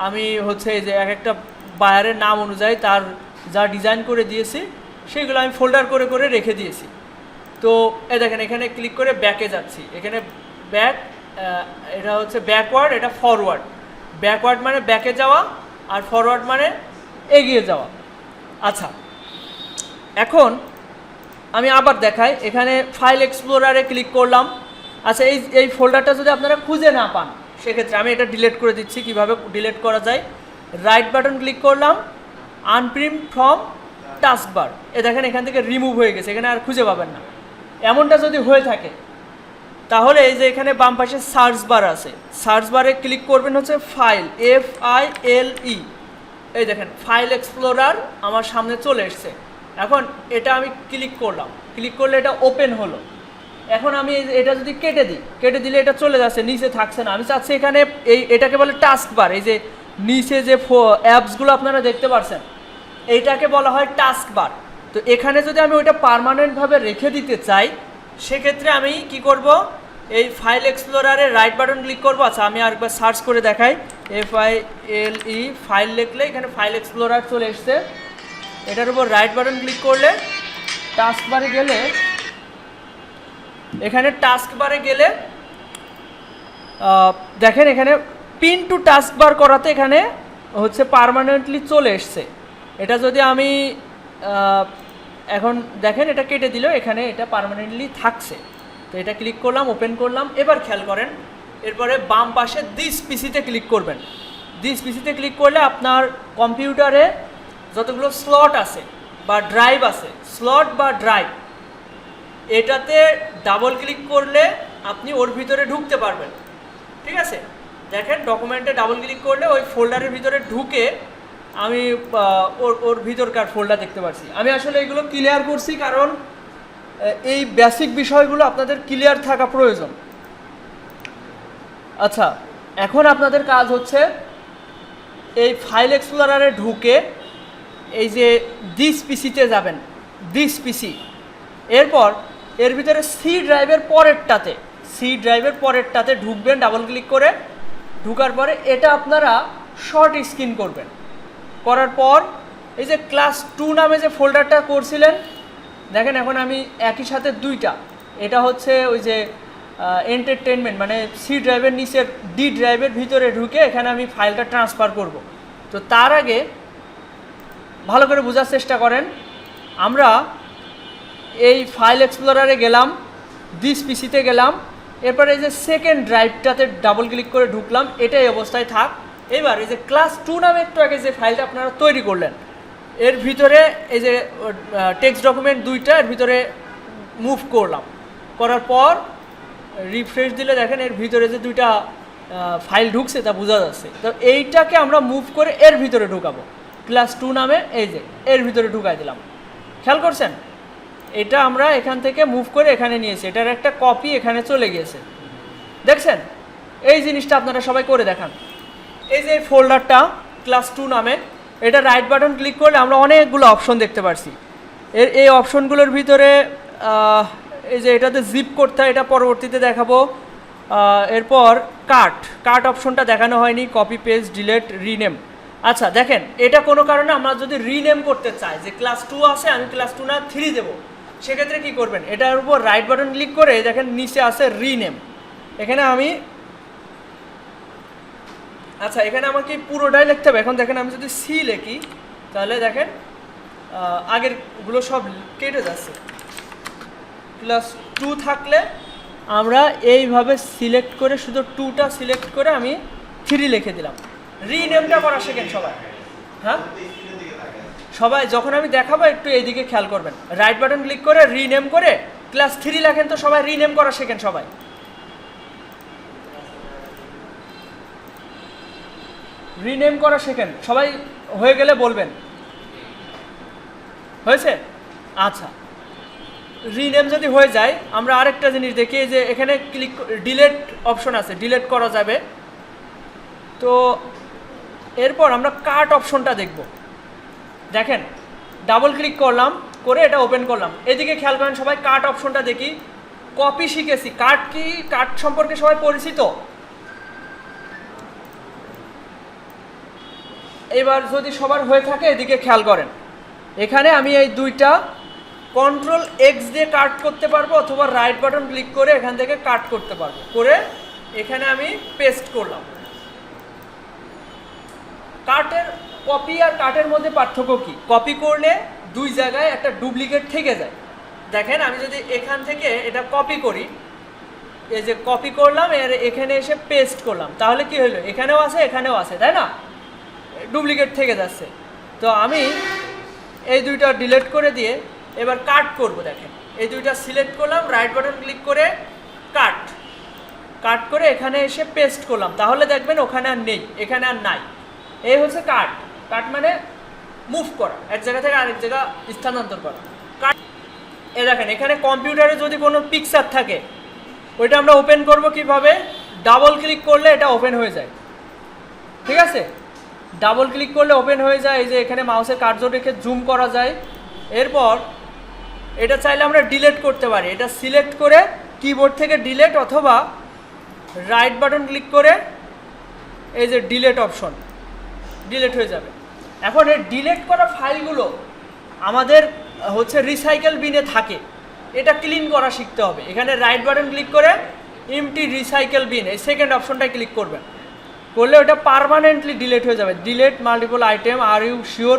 আমি হচ্ছে এই যে এক একটা বায়ারের নাম অনুযায়ী তার যা ডিজাইন করে দিয়েছি সেইগুলো আমি ফোল্ডার করে করে রেখে দিয়েছি। তো এই দেখেন এখানে ক্লিক করে ব্যাকে যাচ্ছি। এখানে ব্যাক, এটা হচ্ছে ব্যাকওয়ার্ড, এটা ফরওয়ার্ড। ব্যাকওয়ার্ড মানে ব্যাকে যাওয়া আর ফরওয়ার্ড মানে এগিয়ে যাওয়া। আচ্ছা, এখন আমি আবার দেখাই। এখানে ফাইল এক্সপ্লোরারে ক্লিক করলাম। আচ্ছা, এই ফোল্ডারটা যদি আপনারা খুঁজে না পান সেক্ষেত্রে আমি এটা ডিলিট করে দিচ্ছি। কিভাবে ডিলিট করা যায়? রাইট বাটন ক্লিক করলাম, আনপ্রিন্ট ফ্রম টাস্কবার। এ দেখেন এখান থেকে রিমুভ হয়ে গেছে, এখানে আর খুঁজে পাবেন না। এমনটা যদি হয়ে থাকে তাহলে এই যে এখানে বাম পাশে সার্চ বার আছে, সার্চ বারে ক্লিক করবেন হচ্ছে ফাইল, FILE। এই দেখেন ফাইল এক্সপ্লোরার আমার সামনে চলে এসছে। এখন এটা আমি ক্লিক করলাম, ক্লিক করলে এটা ওপেন হলো। এখন আমি এটা যদি কেটে দিই, কেটে দিলে এটা চলে যাচ্ছে, নিচে থাকছে না। আমি চাচ্ছি এখানে এটাকে বলে টাস্ক বার। এই যে নিচে যে অ্যাপসগুলো আপনারা দেখতে পাচ্ছেন এইটাকে বলা হয় টাস্ক বার। তো এখানে যদি আমি ওইটা পার্মানেন্টভাবে রেখে দিতে চাই সেক্ষেত্রে আমি কি করব? এই ফাইল এক্সপ্লোরারে রাইট বাটন ক্লিক করব। আচ্ছা, আমি আরেকবার সার্চ করে দেখাই। FILE ফাইল লিখলে এখানে ফাইল এক্সপ্লোরার চলে এসছে। এটার উপর রাইট বাটন ক্লিক করলে টাস্ক বারে গেলে, এখানে টাস্ক বারে গেলে দেখেন এখানে পিন টু টাস্ক বার করাতে এখানে হচ্ছে পার্মানেন্টলি চলে এসছে। এটা যদি আমি এখন দেখেন এটা কেটে দিল, এখানে এটা পার্মানেন্টলি থাকছে। তো এটা ক্লিক করলাম, ওপেন করলাম। এবার খেয়াল করেন, এরপরে বাম পাশে দিস পিসিতে ক্লিক করবেন। দিস পিসিতে ক্লিক করলে আপনার কম্পিউটারে যতগুলো স্লট আছে বা ড্রাইভ আছে, স্লট বা ড্রাইভ, এটাতে ডাবল ক্লিক করলে আপনি ওর ভিতরে ঢুকতে পারবেন। ঠিক আছে, দেখেন ডকুমেন্টে ডাবল ক্লিক করলে ওই ফোল্ডারের ভিতরে ঢুকে আমি ওর ভিতরকার ফোল্ডার দেখতে পাচ্ছি। আমি আসলে এগুলো ক্লিয়ার করছি কারণ এই বেসিক বিষয়গুলো আপনাদের ক্লিয়ার থাকা প্রয়োজন। আচ্ছা, এখন আপনাদের কাজ হচ্ছে এই ফাইল এক্সপ্লোরারে ঢুকে এই যে দিস পিসিতে যাবেন, দিস পিসি। এরপর এর ভিতরে সি ড্রাইভের পরেরটাতে ঢুকবেন ডাবল ক্লিক করে। ঢুকার পরে এটা আপনারা শর্ট স্ক্রিন করবেন। করার পর এই যে ক্লাস 2 নামে যে ফোল্ডারটা করছিলেন দেখেন, এখন আমি একই সাথে দুইটা, এটা হচ্ছে ওই যে এন্টারটেনমেন্ট মানে সি ড্রাইভের নিচের ডি ড্রাইভের ভিতরে ঢুকে এখানে আমি ফাইলটা ট্রান্সফার করব। তো তার আগে ভালো করে বোঝার চেষ্টা করেন। আমরা এই ফাইল এক্সপ্লোরারে গেলাম, দিস পিসিতে গেলাম, এরপরে এই যে সেকেন্ড ড্রাইভটাতে ডাবল ক্লিক করে ঢুকলাম, এটা এই অবস্থায় থাক। এবার এই যে ক্লাস 2 নামে একটু আগে যে ফাইলটা আপনারা তৈরি করলেন এর ভিতরে এই যে টেক্সট ডকুমেন্ট দুইটা এর ভিতরে মুভ করলাম। করার পর রিফ্রেশ দিলে দেখেন এর ভিতরে যে দুইটা ফাইল ঢুকছে তা বোঝা যাচ্ছে। তো এইটাকে আমরা মুভ করে এর ভিতরে ঢুকাবো। ক্লাস 2 নামে এই যে এর ভিতরে ঢুকাই দিলাম। খেয়াল করছেন? এটা আমরা এখান থেকে মুভ করে এখানে নিয়েছি, এটার একটা কপি এখানে চলে গিয়েছে। দেখছেন? এই জিনিসটা আপনারা সবাই করে দেখান। এই যে ফোল্ডারটা ক্লাস 2 নামে, এটা রাইট বাটন ক্লিক করলে আমরা অনেকগুলো অপশন দেখতে পারছি। এই অপশনগুলোর ভিতরে এই যে এটাতে জিপ করতে হয়, এটা পরবর্তীতে দেখাবো। এরপর কাট অপশনটা দেখানো হয়নি, কপি পেস্ট ডিলেট রিনেম। আচ্ছা দেখেন, এটা কোনো কারণে আমরা যদি রিনেম করতে চাই, যে ক্লাস 2 আছে আমি ক্লাস 2 না 3 দেবো, সেক্ষেত্রে কী করবেন? এটার উপর রাইট বাটন ক্লিক করে দেখেন নিচে আছে রিনেম। এখানে আমি আচ্ছা এখানে আমাকে পুরোটাই লিখতে হবে। এখন দেখেন আমি যদি সি লিখি তাহলে দেখেন আগেরগুলো সব কেটে যাচ্ছে। ক্লাস 2 থাকলে আমরা এইভাবে সিলেক্ট করে শুধু 2টা সিলেক্ট করে আমি 3 লিখে দিলাম। রিনেমটা করা শেখেন সবাই। হ্যাঁ সবাই, যখন আমি দেখাবো একটু এইদিকে খেয়াল করবেন। রাইট বাটন ক্লিক করে রিনেম করে ক্লাস 3 লেখেন, তো সবাই রিনেম করা শেখেন সবাই। রিনেম করা শেখেন সবাই, হয়ে গেলে বলবেন। হয়েছে? আচ্ছা, রিনেম যদি হয়ে যায় আমরা আরেকটা জিনিস দেখি, যে এখানে ক্লিক ডিলেট অপশন আছে, ডিলেট করা যাবে। তো এরপর আমরা কাট অপশনটা দেখব। দেখেন ডাবল ক্লিক করলাম, করে এটা ওপেন করলাম। এদিকে খেয়াল করেন সবাই, কাট অপশনটা দেখি। কপি শিখেছি, কাট কি, কাট সম্পর্কে সবাই পরিচিত? এবার যদি সবার হয়ে থাকে এদিকে খেয়াল করেন, এখানে আমি এই দুইটা কন্ট্রোল এক্স দিয়ে কাট করতে পারবো, অথবা রাইট বাটন ক্লিক করে এখান থেকে কাট করতে পারবো। করে এখানে আমি পেস্ট করলাম। কাটের কপি আর কাটের মধ্যে পার্থক্য কি? কপি করলে দুই জায়গায় একটা ডুপ্লিকেট থেকে যায়। দেখেন আমি যদি এখান থেকে এটা কপি করি, এই যে কপি করলাম, এর এখানে এসে পেস্ট করলাম, তাহলে কি হলো? এখানেও আছে এখানেও আছে, তাই না? ডুপ্লিকেট থেকে যাচ্ছে। তো আমি এই দুইটা ডিলিট করে দিয়ে এবার কাট করব। দেখেন এই দুইটা সিলেক্ট করলাম, রাইট বাটন ক্লিক করে কাট করে এখানে এসে পেস্ট করলাম, তাহলে দেখবেন ওখানে আর নেই, এখানে আর নাই। এই হচ্ছে কাট মানে মুভ করা, এক জায়গা থেকে আরেক জায়গা স্থানান্তর করা। কাট এ দেখেন এখানে কম্পিউটারে যদি কোনো পিকচার থাকে ওইটা আমরা ওপেন করব কিভাবে? ডাবল ক্লিক করলে এটা ওপেন হয়ে যায়। ঠিক আছে, ডাবল ক্লিক করলে ওপেন হয়ে যায়। এই যে এখানে মাউসের কার্য রেখে জুম করা যায়। এরপর এটা চাইলে আমরা ডিলিট করতে পারি, এটা সিলেক্ট করে কিবোর্ড থেকে ডিলিট, অথবা রাইট বাটন ক্লিক করে এই যে ডিলিট অপশন, ডিলিট হয়ে যাবে। এখন এই ডিলিট করা ফাইলগুলো আমাদের হচ্ছে রিসাইকেল বিনে থাকে, এটা ক্লিন করা শিখতে হবে। এখানে রাইট বাটন ক্লিক করে এমটি রিসাইকেল বিন, এই সেকেন্ড অপশনটায় ক্লিক করবেন, করলে ওটা পার্মানেন্টলি ডিলিট হয়ে যাবে। Delete multiple item, are you sure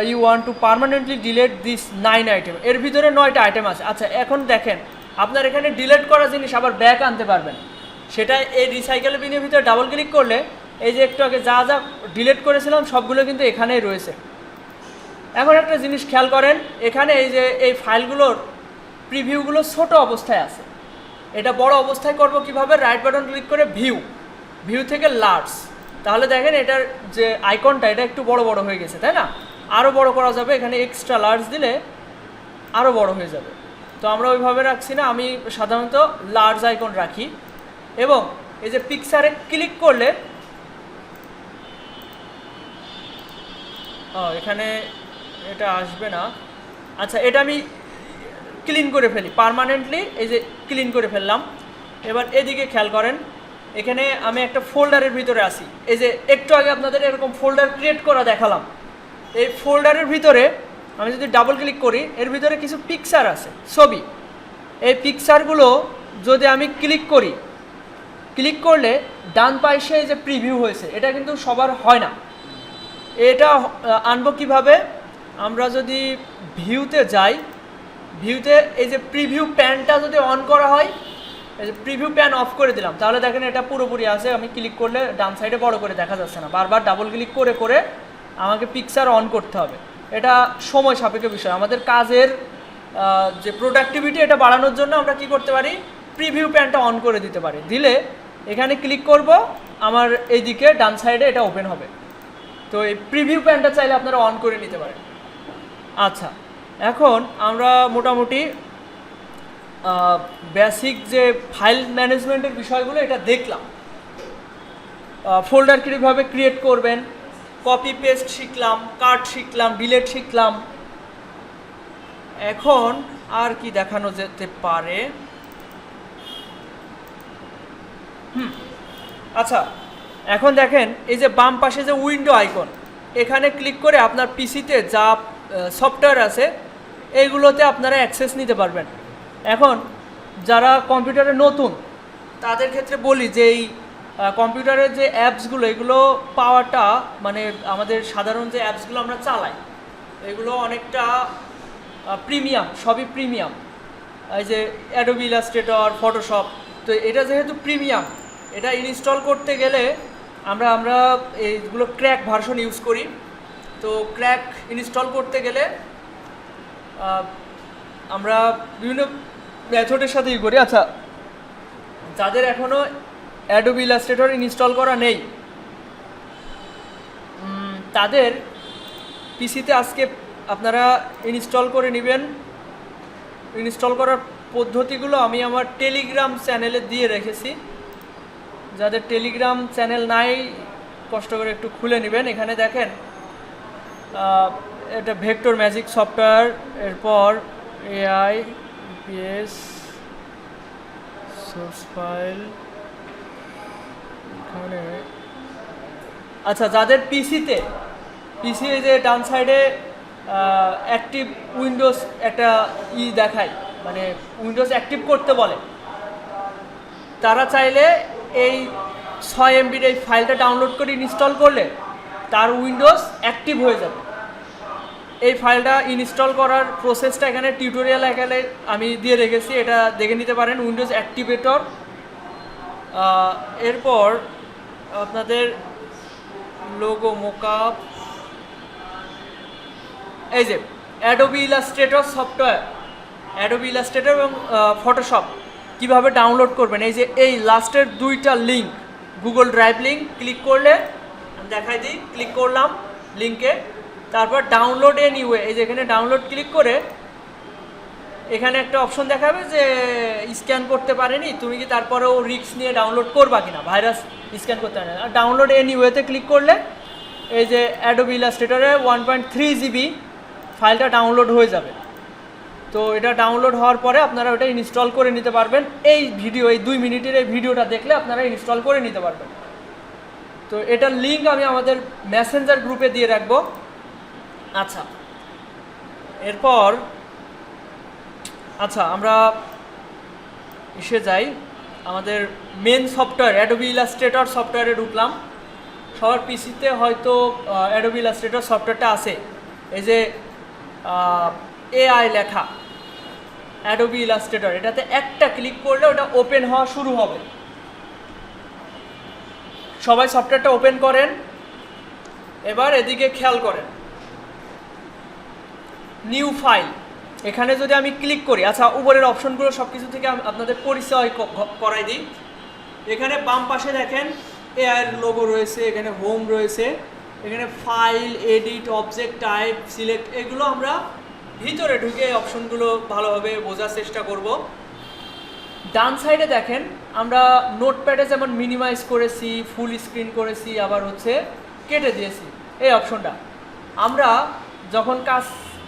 you want to permanently delete this 9 item. এর ভিতরে 9টা আইটেম আছে। আচ্ছা এখন দেখেন আপনার এখানে ডিলিট করা জিনিস আবার ব্যাক আনতে পারবেন, সেটা এই রিসাইকেল বিনের ভিতরে ডাবল ক্লিক করলে এই যে একটু আগে যা যা ডিলিট করেছিলাম সবগুলো কিন্তু এখানেই রয়েছে। এখন একটা জিনিস খেয়াল করেন, এখানে এই যে এই ফাইলগুলোর প্রিভিউগুলো ছোট অবস্থায় আছে, এটা বড় অবস্থায় করব কিভাবে? রাইট বাটন ক্লিক করে ভিউ থেকে লার্জ, তাহলে দেখেন এটার যে আইকনটা এটা একটু বড় বড় হয়ে গেছে, তাই না? আরও বড় করা যাবে, এখানে এক্সট্রা লার্জ দিলে আরও বড় হয়ে যাবে। তো আমরা ওইভাবে রাখছি না, আমি সাধারণত লার্জ আইকন রাখি। এবং এই যে পিকচারে ক্লিক করলে এখানে এটা আসবে না। আচ্ছা এটা আমি ক্লিন করে ফেলি পার্মানেন্টলি, এই যে ক্লিন করে ফেললাম। এবার এদিকে খেয়াল করেন, এখানে আমি একটা ফোল্ডারের ভিতরে আসি। এই যে একটু আগে আপনাদের এরকম ফোল্ডার ক্রিয়েট করা দেখালাম, এই ফোল্ডারের ভিতরে আমি যদি ডাবল ক্লিক করি, এর ভিতরে কিছু পিকচার আছে, ছবি। এই পিকচারগুলো যদি আমি ক্লিক করি, ক্লিক করলে ডান পাশে যে প্রিভিউ হয়েছে এটা কিন্তু সবার হয় না। এটা আনবো কিভাবে? আমরা যদি ভিউতে যাই, ভিউতে এই যে প্রিভিউ প্যানটা যদি অন করা হয়, এই যে প্রিভিউ প্যান অফ করে দিলাম, তাহলে দেখেন এটা পুরোপুরি আছে। আমি ক্লিক করলে ডান সাইডে বড় করে দেখা যাচ্ছে না, বারবার ডাবল ক্লিক করে করে আমাকে পিকচার অন করতে হবে। এটা সময় সাপেক্ষ বিষয়। আমাদের কাজের যে প্রোডাক্টিভিটি এটা বাড়ানোর জন্য আমরা কি করতে পারি? প্রিভিউ প্যানটা অন করে দিতে পারি। দিলে এখানে ক্লিক করব, আমার এইদিকে ডান সাইডে এটা ওপেন হবে। তো এই প্রিভিউ প্যানটা চাইলে আপনারা অন করে নিতে পারেন। আচ্ছা, এখন আমরা মোটামুটি বেসিক যে ফাইল ম্যানেজমেন্টের বিষয়গুলো এটা দেখলাম। ফোল্ডার কীভাবে ক্রিয়েট করবেন, কপি পেস্ট শিখলাম, কাট শিখলাম, ডিলেট শিখলাম। এখন আর কি দেখানো যেতে পারে? আচ্ছা, এখন দেখেন এই যে বাম পাশে যে উইন্ডো আইকন, এখানে ক্লিক করে আপনার পিসিতে যা সফটওয়্যার আছে এইগুলোতে আপনারা অ্যাক্সেস নিতে পারবেন। এখন যারা কম্পিউটারে নতুন তাদের ক্ষেত্রে বলি যে এই কম্পিউটারের যে অ্যাপসগুলো এগুলো পাওয়াটা মানে আমাদের সাধারণ যে অ্যাপসগুলো আমরা চালাই এগুলো অনেকটা প্রিমিয়াম, সবই প্রিমিয়াম। এই যে অ্যাডোবি ইলাস্ট্রেটর, ফটোশপ, তো এটা যেহেতু প্রিমিয়াম, এটা ইনস্টল করতে গেলে আমরা এইগুলো ক্র্যাক ভার্সন ইউজ করি। তো ক্র্যাক ইনস্টল করতে গেলে আমরা বিভিন্ন মেথডের সাথে করি। আচ্ছা, যাদের এখনও অ্যাডোবি ইলাস্ট্রেটর ইনস্টল করা নেই তাদের পিসিতে আজকে আপনারা ইনস্টল করে নেবেন। ইনস্টল করার পদ্ধতিগুলো আমি আমার টেলিগ্রাম চ্যানেলে দিয়ে রেখেছি। যাদের টেলিগ্রাম চ্যানেল নাই কষ্ট করে একটু খুলে নেবেন। এখানে দেখেন এটা ভেক্টর ম্যাজিক সফটওয়্যার, এরপর এআই, ইপিএস, সোর্স ফাইল এখানে। আচ্ছা, যাদের পিসি যে ডান সাইডে অ্যাক্টিভ উইন্ডোজ একটা দেখায়, মানে উইন্ডোজ অ্যাক্টিভ করতে বলে, তারা চাইলে এই 6 MBর এই ফাইলটা ডাউনলোড করে ইনস্টল করলে তার উইন্ডোজ অ্যাক্টিভ হয়ে যাবে। এই ফাইলটা ইনস্টল করার প্রসেসটা এখানে টিউটোরিয়াল এখানে আমি দিয়ে রেখেছি, এটা দেখে নিতে পারেন। উইন্ডোজ অ্যাক্টিভেটর, এরপর আপনাদের লোগো মোকআপ, এই যে Adobe Illustrator software, Adobe Illustrator এবং ফটোশপ কীভাবে ডাউনলোড করবেন। এই যে এই লাস্টের দুইটা link, Google drive link click করলে দেখাই দিই, ক্লিক করলাম লিঙ্কে, তারপর ডাউনলোড এনিওয়ে, এই যে এখানে ডাউনলোড ক্লিক করে এখানে একটা অপশন দেখাবে যে স্ক্যান করতে পারেনি, তুমি কি তারপরেও রিস্ক নিয়ে ডাউনলোড করবা কিনা, ভাইরাস স্ক্যান করতে পারে না। আর ডাউনলোড এনিওয়েতে ক্লিক করলে এই যে অ্যাডোবি ইলাস্ট্রেটরে 1.3 GB ফাইলটা ডাউনলোড হয়ে যাবে। তো এটা ডাউনলোড হওয়ার পরে আপনারা ওটা ইনস্টল করে নিতে পারবেন। এই 2 মিনিটের এই ভিডিওটা দেখলে আপনারা ইনস্টল করে নিতে পারবেন। তো এটার লিঙ্ক আমি আমাদের মেসেঞ্জার গ্রুপে দিয়ে রাখবো। আচ্ছা, এরপর আমরা এসে যাই আমাদের মেন সফটওয়্যার অ্যাডোবি ইলাস্ট্রেটর সফটওয়্যারে ঢুকলাম। সবার পিসিতে হয়তো অ্যাডোবি ইলাস্ট্রেটর সফটওয়্যারটা আছে। এই যে এআই লেখা অ্যাডোবি ইলাস্ট্রেটর, এটাতে একটা ক্লিক করলে ওটা ওপেন হওয়া শুরু হবে। সবাই সফটওয়্যারটা ওপেন করেন। এবার এদিকে খেয়াল করেন, নিউ ফাইল, এখানে যদি আমি ক্লিক করি, আচ্ছা উপরের অপশনগুলো সব কিছু থেকে আপনাদের পরিচয় করাই দিই। এখানে বাম পাশে দেখেন এআই এর লোগো রয়েছে, এখানে হোম রয়েছে, এখানে file, edit, object type, select, এগুলো আমরা ভিতরে ঢুকে অপশনগুলো ভালোভাবে বোঝার চেষ্টা করব। ডান সাইডে দেখেন আমরা নোটপ্যাডে যেমন মিনিমাইজ করেছি, ফুল স্ক্রিন করেছি, আবার হচ্ছে কেটে দিয়েছি। এই অপশনটা আমরা যখন কাজ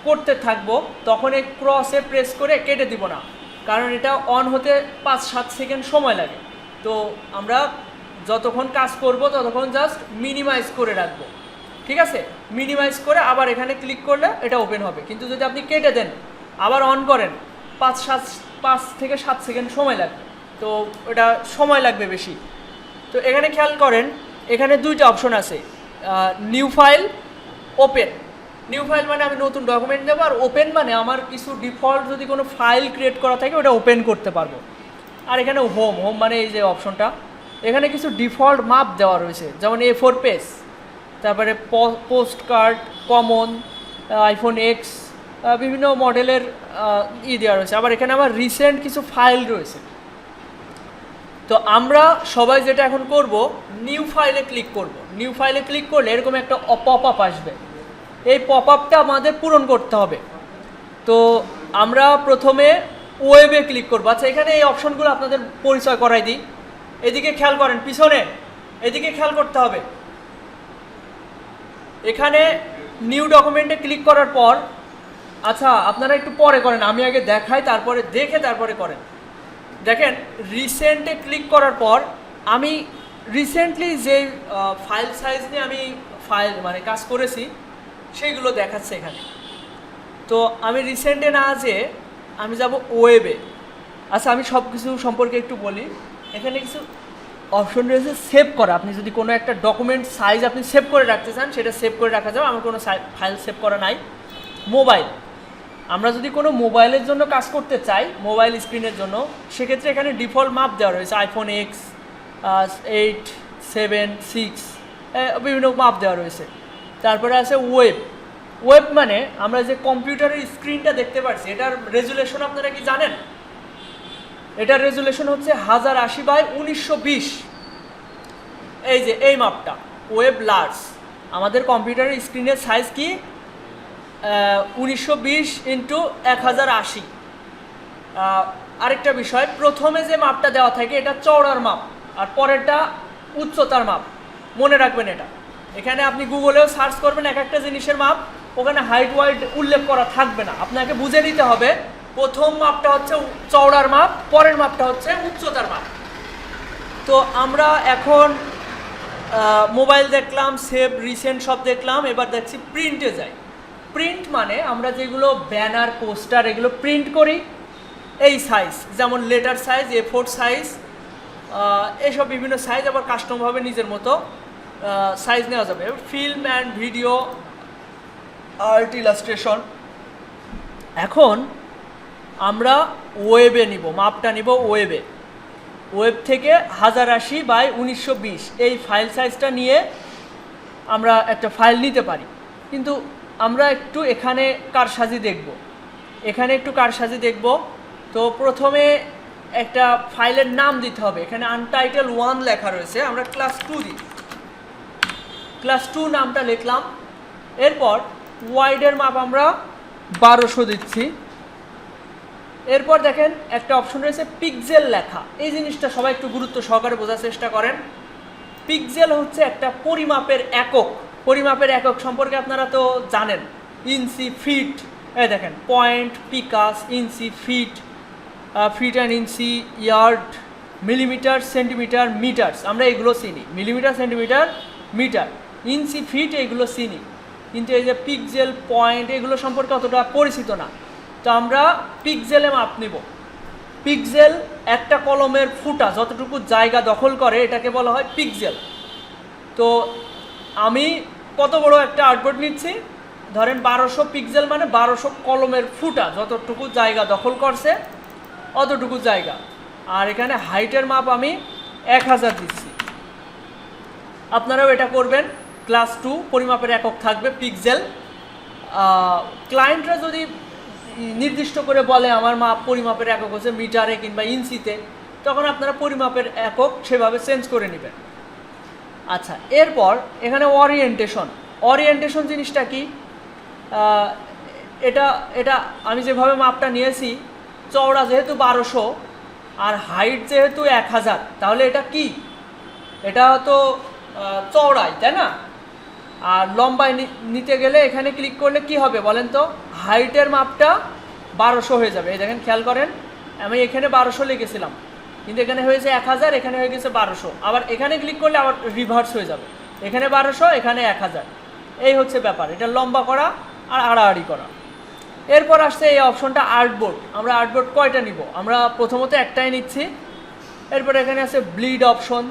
করতে থাকবো তখন এই ক্রসে প্রেস করে কেটে দিব না, কারণ এটা অন হতে 5-7 সেকেন্ড সময় লাগে। তো আমরা যতক্ষণ কাজ করব ততক্ষণ জাস্ট মিনিমাইজ করে রাখবো, ঠিক আছে? মিনিমাইজ করে আবার এখানে ক্লিক করলে এটা ওপেন হবে। কিন্তু যদি আপনি কেটে দেন আবার অন করেন 5 থেকে 7 সেকেন্ড সময় লাগবে, তো এটা সময় লাগবে বেশি। তো এখানে খেয়াল করেন, এখানে দুইটা অপশন আছে, new file, open. New file মানে আমি নতুন ডকুমেন্ট দেবো, আর ওপেন মানে আমার কিছু ডিফল্ট যদি কোনো ফাইল ক্রিয়েট করা থাকে ওটা ওপেন করতে পারবো। আর এখানে হোম মানে এই যে অপশনটা, এখানে কিছু ডিফল্ট মাপ দেওয়া রয়েছে, যেমন A4 পেজ, তারপরে post card, common, iPhone x, বিভিন্ন মডেলের দেওয়া রয়েছে। আবার এখানে আমার রিসেন্ট কিছু ফাইল রয়েছে। তো আমরা সবাই যেটা এখন করব, নিউ ফাইলে ক্লিক করব। নিউ ফাইলে ক্লিক করলে এরকম একটা পপ আপ আসবে, এই পপ আপটা আমাদের পূরণ করতে হবে। তো আমরা প্রথমে ওয়েবে ক্লিক করবো। আচ্ছা, এখানে এই অপশনগুলো আপনাদের পরিচয় করাই দিই। এদিকে খেয়াল করেন, পিছনে এদিকে খেয়াল করতে হবে। এখানে নিউ ডকুমেন্টে ক্লিক করার পর, আচ্ছা আপনারা একটু পরে করেন, আমি আগে দেখাই, তারপরে দেখে তারপরে করেন। দেখেন, রিসেন্টে ক্লিক করার পর আমি রিসেন্টলি যে ফাইল সাইজ নিয়ে আমি কাজ করেছি সেইগুলো দেখাচ্ছে এখানে। তো আমি রিসেন্টে না যেয়ে আমি যাব ওয়েবে। আচ্ছা, আমি সব কিছু সম্পর্কে একটু বলি। এখানে কিছু অপশন রয়েছে সেভ করা। আপনি যদি কোনো একটা ডকুমেন্ট সাইজ আপনি সেভ করে রাখতে চান, সেটা সেভ করে রাখা যাবে। আমার কোনো ফাইল সেভ করা নাই। মোবাইল, আমরা যদি কোনো মোবাইলের জন্য কাজ করতে চাই, মোবাইল স্ক্রিনের জন্য, সেক্ষেত্রে এখানে ডিফল্ট মাপ দেওয়া রয়েছে, আইফোন এক্স, 8, 7, 6, বিভিন্ন মাপ দেওয়া রয়েছে। তারপরে আছে ওয়েব। ওয়েব মানে আমরা যে কম্পিউটারের স্ক্রিনটা দেখতে পাচ্ছি, এটার রেজুলেশন আপনারা কি জানেন? এটার রেজুলেশন হচ্ছে 1080x1920। এই যে এই মাপটা ওয়েব লার্জ। আমাদের কম্পিউটারের স্ক্রিনের সাইজ কি 1920x1080। আরেকটা বিষয়, প্রথমে যে মাপটা দেওয়া থাকে এটা চওড়ার মাপ, আর পরেরটা উচ্চতার মাপ। মনে রাখবেন এটা। এখানে আপনি গুগলেও সার্চ করবেন এক একটা জিনিসের মাপ, ওখানে হাইট ওয়াইড উল্লেখ করা থাকবে না। আপনাকে বুঝে নিতে হবে, প্রথম মাপটা হচ্ছে চওড়ার মাপ, পরের মাপটা হচ্ছে উচ্চতার মাপ। তো আমরা এখন মোবাইল দেখলাম, সেভ, রিসেন্ট সব দেখলাম, এবার দেখছি প্রিন্টে যাই। প্রিন্ট মানে আমরা যেগুলো ব্যানার, পোস্টার এগুলো প্রিন্ট করি, এই সাইজ, যেমন লেটার সাইজ, A4 সাইজ, এইসব বিভিন্ন সাইজ, আবার কাস্টমভাবে নিজের মতো সাইজ নেওয়া যাবে। Film and video, art, illustration. এখন আমরা ওয়েবে নিব, মাপটা নিব ওয়েবে। ওয়েব থেকে 1080x1920 এই ফাইল সাইজটা নিয়ে আমরা একটা ফাইল নিতে পারি। কিন্তু আমরা একটু এখানে কারসাজি দেখব, এখানে একটু কারসাজি দেখব। তো প্রথমে একটা ফাইলের নাম দিতে হবে। এখানে আনটাইটেল 1 লেখা রয়েছে, আমরা ক্লাস 2 দিই। ক্লাস 2 নামটা লিখলাম। এরপর ওয়াইডের মাপ আমরা 1200 দিচ্ছি। এরপর দেখেন একটা অপশন রয়েছে পিক্সেল লেখা। এই জিনিসটা সবাই একটু গুরুত্ব সহকারে বোঝার চেষ্টা করেন। পিক্সেল হচ্ছে একটা পরিমাপের একক। পরিমাপের একক সম্পর্কে আপনারা তো জানেন, ইঞ্চি, ফিট। এই দেখেন, point, picas, inch, feet, feet and inch, yard, millimetre, centimetre, metres, আমরা এগুলো চিনি। Millimetre, centimetre, metre, inch, feet এগুলো চিনি। কিন্তু এই যে পিক্সেল, পয়েন্ট এগুলো সম্পর্কে অতটা পরিচিত না। তো আমরা পিক্সেলে মাপ নিব। পিক্সেল একটা কলমের ফুটা যতটুকু জায়গা দখল করে এটাকে বলা হয় পিক্সেল। তো আমি কত বড় একটা আর্টবোর্ড নিচ্ছি, ধরেন 1200 পিক্সেল মানে 1200 কলমের ফুটা যতটুকু জায়গা দখল করছে অতটুকু জায়গা। আর এখানে হাইটের মাপ আমি 1000 দিচ্ছি। আপনারাও এটা করবেন। ক্লাস 2 পরিমাপের একক থাকবে পিক্সেল। ক্লায়েন্টরা যদি নির্দিষ্ট করে বলে আমার মাপ পরিমাপের একক হচ্ছে মিটারে কিংবা ইঞ্চিতে, তখন আপনারা পরিমাপের একক সেভাবে চেঞ্জ করে নেবেন। আচ্ছা, এরপর এখানে ওরিয়েন্টেশন। ওরিয়েন্টেশন জিনিসটা কি? এটা এটা আমি যেভাবে মাপটা নিয়েছি, চওড়া যেহেতু 1200 আর হাইট যেহেতু 1000, তাহলে এটা কি? এটা তো চওড়াই, তাই না? আর লম্বায় নিতে গেলে এখানে ক্লিক করলে কি হবে বলেন তো? হাইটের মাপটা 1200 হয়ে যাবে। এই দেখেন, খেয়াল করেন, আমি এখানে 1200 লিখেছিলাম, কিন্তু এখানে হয়েছে 1000, এখানে হয়ে গেছে 1200। আবার এখানে ক্লিক করলে আবার রিভার্স হয়ে যাবে, এখানে 1200, এখানে 1000। এই হচ্ছে ব্যাপার, এটা লম্বা করা আর আড়াআড়ি করা। এরপর আসছে এই অপশনটা আর্টবোর্ড। আমরা আর্টবোর্ড কয়টা নিব? আমরা প্রথমত একটাই নিচ্ছি। এরপর এখানে আছে ব্লিড অপশন।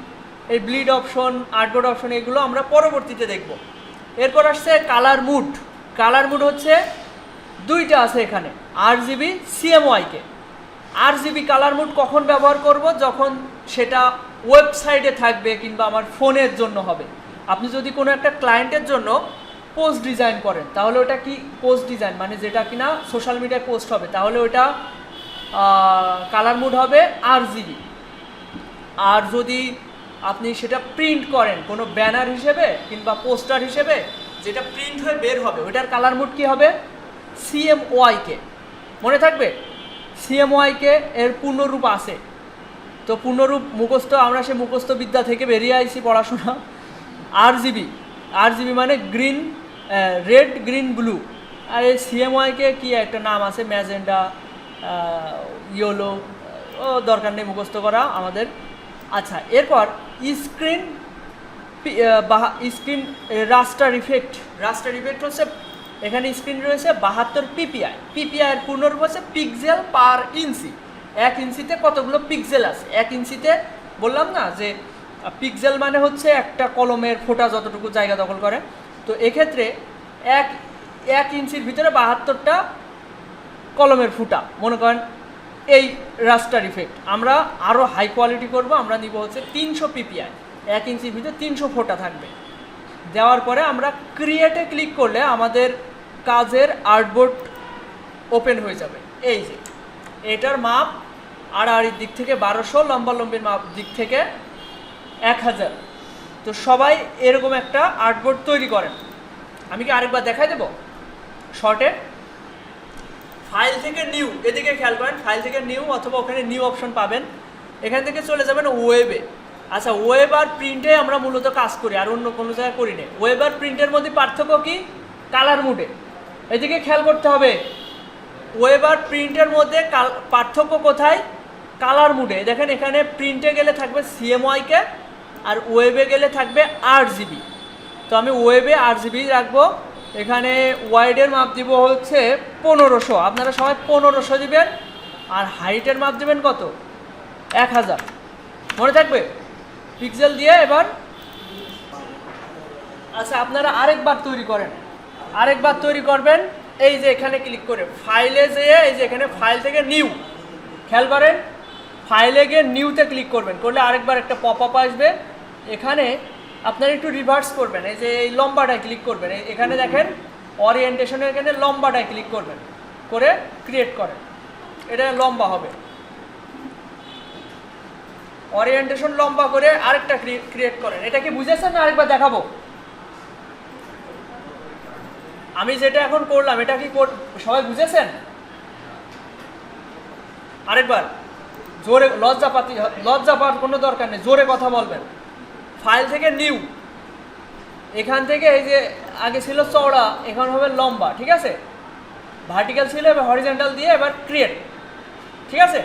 এই ব্লিড অপশন, আর্টবোর্ড অপশন এগুলো আমরা পরবর্তীতে দেখব। এরপর আসছে কালার মুড। কালার মুড হচ্ছে দুইটা আছে এখানে, RGB, CMYK। RGB colour mode কখন ব্যবহার করব? যখন সেটা ওয়েবসাইটে থাকবে কিংবা আমার ফোনের জন্য হবে। আপনি যদি কোনো একটা ক্লায়েন্টের জন্য পোস্ট ডিজাইন করেন, তাহলে ওটা কি পোস্ট ডিজাইন মানে যেটা কিনা সোশ্যাল মিডিয়ায় পোস্ট হবে, তাহলে ওটা কালার মুড হবে RGB। আর যদি আপনি সেটা প্রিন্ট করেন কোনো ব্যানার হিসেবে কিংবা পোস্টার হিসেবে, যেটা প্রিন্ট হয়ে বের হবে ওইটার কালার মোড কী হবে? CMYK। মনে থাকবে CMYK এর পূর্ণরূপ আছে। তো পূর্ণরূপ মুখস্থ, আমরা সে মুখস্থ বিদ্যা থেকে বেরিয়ে আইছি পড়াশোনা। RGB মানে গ্রিন, রেড, গ্রিন, ব্লু। আর এই CMYK কি একটা নাম আছে, ম্যাজেন্ডা, ইয়েলো, ও দরকার নেই মুখস্থ করা আমাদের। আচ্ছা, এরপর স্ক্রিন রাস্টার ইফেক্ট। রাস্টার ইফেক্ট হচ্ছে এখানে স্ক্রিন রয়েছে 72 PPI। PPI এর পূর্ণরূপ হচ্ছে পিক্সেল পার ইঞ্চি। 1 ইঞ্চিতে কতগুলো পিক্সেল আছে? 1 ইঞ্চিতে বললাম না যে পিক্সেল মানে হচ্ছে একটা কলমের ফোঁটা যতটুকু জায়গা দখল করে। তো এক্ষেত্রে এক ইঞ্চির ভিতরে 72টা কলমের ফুটা, মনে করেন এই রাস্টার ইফেক্ট। আমরা আরও হাই কোয়ালিটি করব, আমরা নিব হচ্ছে 300 PPI। 1 ইঞ্চির ভিতরে 300 ফোঁটা থাকবে। দেওয়ার পরে আমরা ক্রিয়েটে ক্লিক করলে আমাদের কাজের আর্টবোর্ড ওপেন হয়ে যাবে। এই যে এটার মাপ আড়াআড়ির দিক থেকে 1200, লম্বালম্বির মাপ দিক থেকে 1000। তো সবাই এরকম একটা আর্টবোর্ড তৈরি করেন। আমি কি আরেকবার দেখাই দেব শর্টে? ফাইল থেকে নিউ, এদিকে খেয়াল করেন, ফাইল থেকে নিউ অথবা ওখানে নিউ অপশন পাবেন। এখান থেকে চলে যাবেন ওয়েবে। আচ্ছা, ওয়েব আর প্রিন্টে আমরা মূলত কাজ করি, আর অন্য কোনো জায়গায় করি না। ওয়েব আর প্রিন্টের মধ্যে পার্থক্য কি? কালার মুডে। এদিকে খেয়াল করতে হবে, ওয়েব আর প্রিন্টের মধ্যে পার্থক্য কোথায়? কালার মুডে। দেখেন এখানে প্রিন্টে গেলে থাকবে CMYK আর ওয়েবে গেলে থাকবে RGB। তো আমি ওয়েবে RGB রাখবো। এখানে ওয়াইডের মাপ দিব হচ্ছে 1500, আপনারা সবাই 1500 দিবেন। আর হাইটের মাপ দিবেন কত? 1000। মনে থাকবে পিক্সেল দিয়ে। এবার আচ্ছা, আপনারা আরেকবার তৈরি করেন, আরেকবার তৈরি করবেন। এই যে এখানে ক্লিক করে ফাইলে যেয়ে এই যে এখানে ফাইল থেকে নিউ, খেয়াল করেন ফাইলে গিয়ে নিউতে ক্লিক করবেন, করলে আরেকবার একটা পপ আপ আসবে। এখানে আপনারা একটু রিভার্স করবেন, এই যে এই লম্বাটায় ক্লিক করবেন। এখানে দেখেন ওরিয়েন্টেশনের এখানে লম্বাটায় ক্লিক করবেন, করে ক্রিয়েট করেন। এটা লম্বা হবে, ওরিয়েন্টেশন লম্বা করে আরেকটা ক্রিয়েট করেন। এটা কি বুঝেছেন না আরেকবার দেখাবো? আমি যেটা এখন করলাম এটা কি সবাই বুঝেছেন? আরেকবার জোরে, লজ্জা পাওয়ার কোনো দরকার নেই, জোরে কথা বলবেন। ফাইল থেকে নিউ, এখান থেকে এই যে আগে ছিল চওড়া, এখন হবে লম্বা, ঠিক আছে? ভার্টিক্যাল ছিল, এবার হরিজন্টাল দিয়ে এবার ক্রিয়েট, ঠিক আছে?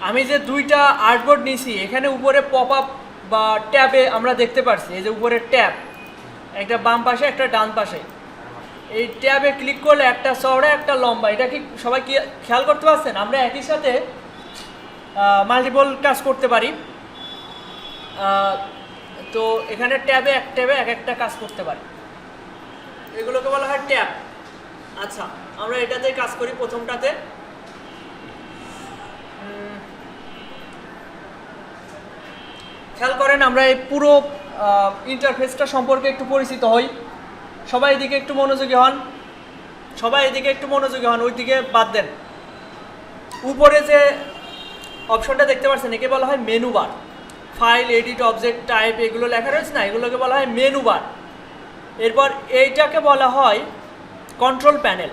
আমি যে দুইটা আর্টবোর্ড নিয়েছি, এখানে উপরে পপ আপ বা ট্যাবে আমরা দেখতে পাচ্ছি, এই যে উপরে ট্যাব, একটা বাম পাশে একটা ডান পাশে। এই ট্যাবে ক্লিক করলে একটা চওড়া একটা লম্বা। এটা কি সবাই কি খেয়াল করতে পারছেন? আমরা একই সাথে মাল্টিপল কাজ করতে পারি। তো এখানে ট্যাবে এক একটা কাজ করতে পারি, এগুলোকে বলা হয় ট্যাব। আচ্ছা, আমরা এটাতে কাজ করি। প্রথমটাতে খেয়াল করেন, আমরা এই পুরো ইন্টারফেসটা সম্পর্কে একটু পরিচিত হই। সবাই এদিকে একটু মনোযোগী হন, ওইদিকে বাদ দেন। উপরে যে অপশনটা দেখতে পাচ্ছেন একে বলা হয় menu bar. File, edit, object type এগুলো লেখা রয়েছে না, এগুলোকে বলা হয় মেনু বার। এরপর এইটাকে বলা হয় কন্ট্রোল প্যানেল,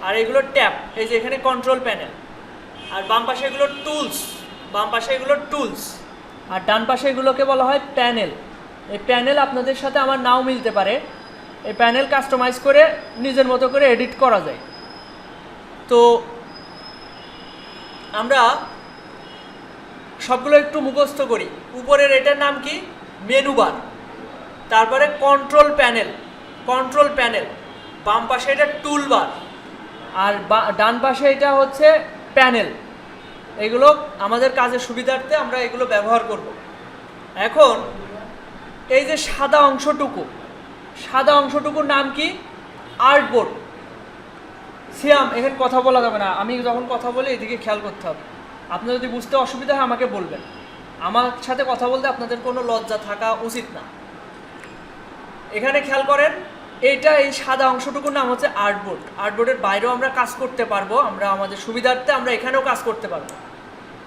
আর এগুলো ট্যাব। এই যে এখানে কন্ট্রোল প্যানেল, আর বাম পাশে এগুলো টুলস, আর ডান পাশে এগুলোকে বলা হয় প্যানেল। এই প্যানেল আপনাদের সাথে আমার নাও মিলতে পারে। এই প্যানেল কাস্টমাইজ করে নিজের মতো করে এডিট করা যায়। তো আমরা সবগুলো একটু মুখস্থ করি। উপরের এটার নাম কি? Menu bar. তারপরে কন্ট্রোল প্যানেল, বাম পাশে এটা টুল বার, আর ডান পাশে এটা হচ্ছে প্যানেল। এগুলো আমাদের কাজের সুবিধার্থে আমরা এগুলো ব্যবহার করব। এখন এই যে সাদা অংশটুকুর নাম কি? আর্টবোর্ড। সিয়াম, এখানে কথা বলা যাবে না। আমি যখন কথা বলি এদিকে খেয়াল করতে হবে। আপনার যদি বুঝতে অসুবিধা হয় আমাকে বলবেন। আমার সাথে কথা বলতে আপনাদের কোনো লজ্জা থাকা উচিত না। এখানে খেয়াল করেন, এই সাদা অংশটুকুর নাম হচ্ছে আর্টবোর্ড। আর্টবোর্ডের বাইরেও আমরা কাজ করতে পারবো, আমরা আমাদের সুবিধার্থে আমরা এখানেও কাজ করতে পারবো।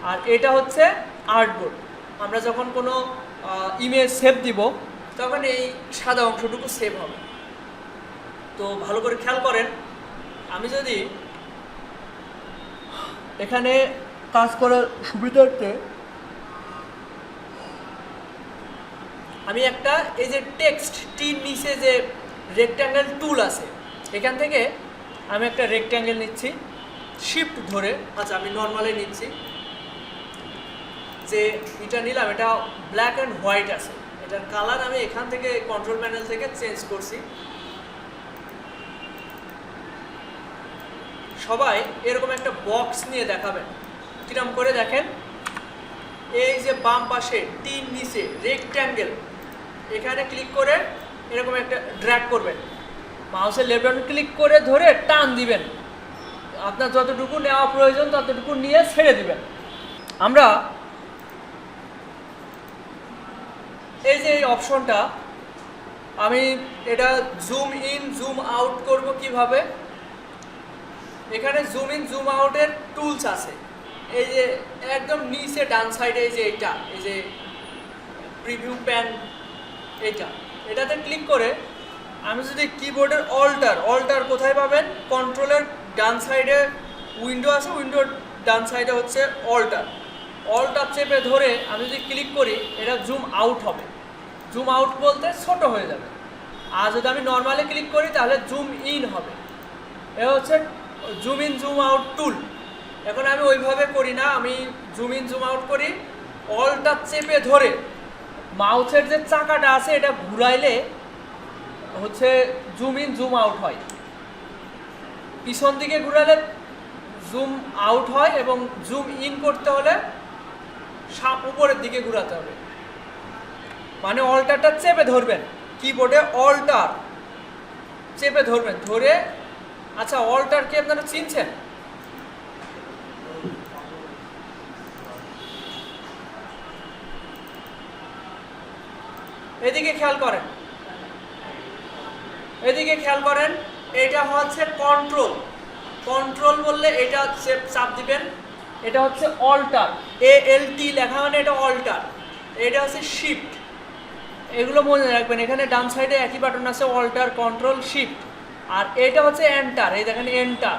আর এটা হচ্ছে আর্টবোর্ড। আমরা যখন কোনো ইমেজ সেভ দিব তখন এই সাদা অংশটুকু সেভ হবে। তো ভালো করে খেয়াল করেন, আমি যদি এখানে কাজ করার সুবিধার্থে আমি একটা এই যে টেক্সট টির নিচে যে রেক্ট্যাঙ্গেল টুল আছে এখান থেকে আমি একটা রেক্ট্যাঙ্গেল নিচ্ছি শিফট ধরে। আচ্ছা আমি নর্মালি নিচ্ছি, যে এটা নিলাম এটা ব্ল্যাক অ্যান্ড হোয়াইট আছে, এটার কালার আমি এখান থেকে কন্ট্রোল প্যানেল থেকে চেঞ্জ করছি। সবাই এরকম একটা বক্স নিয়ে দেখাবেন, কিরকম করে দেখেন। এই যে বাম পাশে টির নিচে রেক্ট্যাঙ্গেল, এখানে ক্লিক করে এরকম একটা ড্র্যাগ করবেন, মাউসের লেফট বাটন ক্লিক করে ধরে টান দিবেন, আপনার যতটুকু নেওয়া প্রয়োজন ততটুকু নিয়ে ছেড়ে দিবেন। আমরা এই যে এই অপশনটা আমি এটা জুম ইন জুম আউট করব কিভাবে, এখানে জুম ইন জুম আউটের টুলস আছে, এই যে একদম নিচে ডান সাইডে এই যে এইটা, এই যে প্রিভিউ প্যান, এটাতে ক্লিক করে আমি যদি কিবোর্ডের অল্টার কোথায় পাবেন, কন্ট্রোলের ডান সাইডে উইন্ডো আছে, উইন্ডোর ডান সাইডে হচ্ছে অল্টার চেপে ধরে আমি যদি ক্লিক করি এটা জুম আউট হবে। জুম আউট বলতে ছোট হয়ে যাবে। আর যদি আমি নর্মালি ক্লিক করি তাহলে জুম ইন হবে। এ হচ্ছে জুম ইন জুম আউট টুল। এখন আমি ওইভাবে করি না, আমি জুম ইন জুম আউট করি অল্টার চেপে ধরে মাউসের যে চাকাটা আছে এটা ঘুরাইলে হচ্ছে জুম ইন জুম আউট হয়, পিছন দিকে ঘুরালে জুম আউট হয় এবং জুম ইন করতে হলে উপরের দিকে ঘুরাতে হবে। মানে অল্টারটা চেপে ধরবেন, কিবোর্ডে অল্টার চেপে ধরবেন, ধরে আচ্ছা অল্টার কি আপনারা চিনছেন? এদিকে খেয়াল করেন, এদিকে খেয়াল করেন, এটা হচ্ছে কন্ট্রোল বললে এটা চাপ দিবেন, এটা হচ্ছে অল্টার, ALT লেখা মানে এটা অল্টার, এটা হচ্ছে শিফট। এগুলো মনে রাখবেন, এখানে ডান সাইডে একই বাটন আছে অল্টার কন্ট্রোল শিফট, আর এটা হচ্ছে এন্টার, এই দেখেন এন্টার,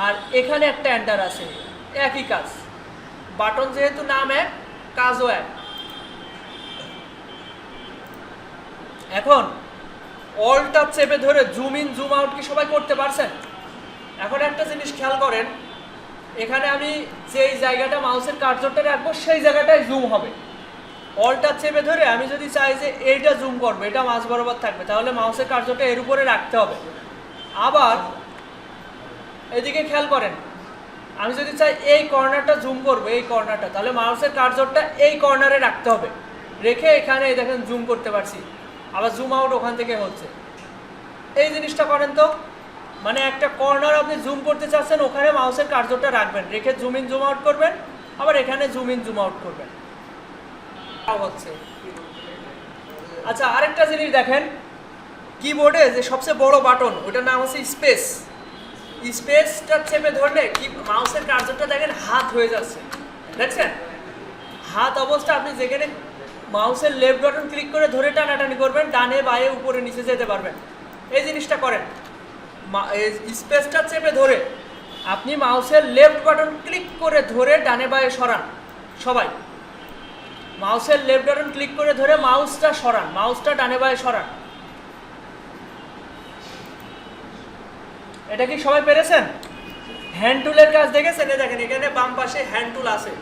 আর এখানে একটা এন্টার আছে, একই কাজ, বাটন যেহেতু নাম এক কাজও এক। এখন অল্টার চেপে ধরে জুম ইন জুম আউট কি সবাই করতে পারছেন? এখন একটা জিনিস খেয়াল করেন, এখানে আমি যেই জায়গাটা মাউসের কার্সরটা রাখবো সেই জায়গাটায় জুম হবে। অল্টার চেপে ধরে আমি যদি চাই যে এইটা জুম করবো, এটা মাঝ বরাবর থাকবে, তাহলে মাউসের কার্সরটা এর উপরে রাখতে হবে। আবার এদিকে খেয়াল করেন, আমি যদি চাই এই কর্নারটা জুম করবো, এই কর্নারটা, তাহলে মাউসের কার্সরটা এই কর্নারে রাখতে হবে, রেখে এখানে দেখেন জুম করতে পারছি। আবার জুম আউট ওখান থেকে হচ্ছে। এই জিনিসটা করেন তো, মানে একটা কর্নার আপনি জুম করতে চাচ্ছেন, ওখানে মাউসের কার্সরটা রাখবেন, রেখে জুম ইন জুম আউট করবেন, আবার এখানে জুম ইন জুম আউট করবেন, হচ্ছে। আচ্ছা আরেকটা জিনিস দেখেন, কিবোর্ডে যে সবচেয়ে বড় বাটন ওটার নাম হচ্ছে স্পেস, স্পেসটা চেপে ধরলে কি মাউসের কার্সরটা দেখেন হাত হয়ে যাচ্ছে, দেখছেন? হাত অবস্থা আপনি যেখানে মাউসের লেফট বাটন ক্লিক করে ধরে টানাটানি করবেন, ডানে বায়ে উপরে নিচে যেতে পারবেন। এই জিনিসটা করেন, স্পেসটা চেপে ধরে আপনি মাউসের লেফট বাটন ক্লিক করে ধরে ডানে বায়ে সরান। সবাই মাউসের লেফট বাটন ক্লিক করে ধরে মাউসটা সরান, মাউসটা ডানে বায়ে সরান। এটা কি সবাই পেরেছেন? হ্যান্ড টুলের কাজ দেখেছেন? দেখেন এখানে বাম পাশে হ্যান্ড টুল আছে,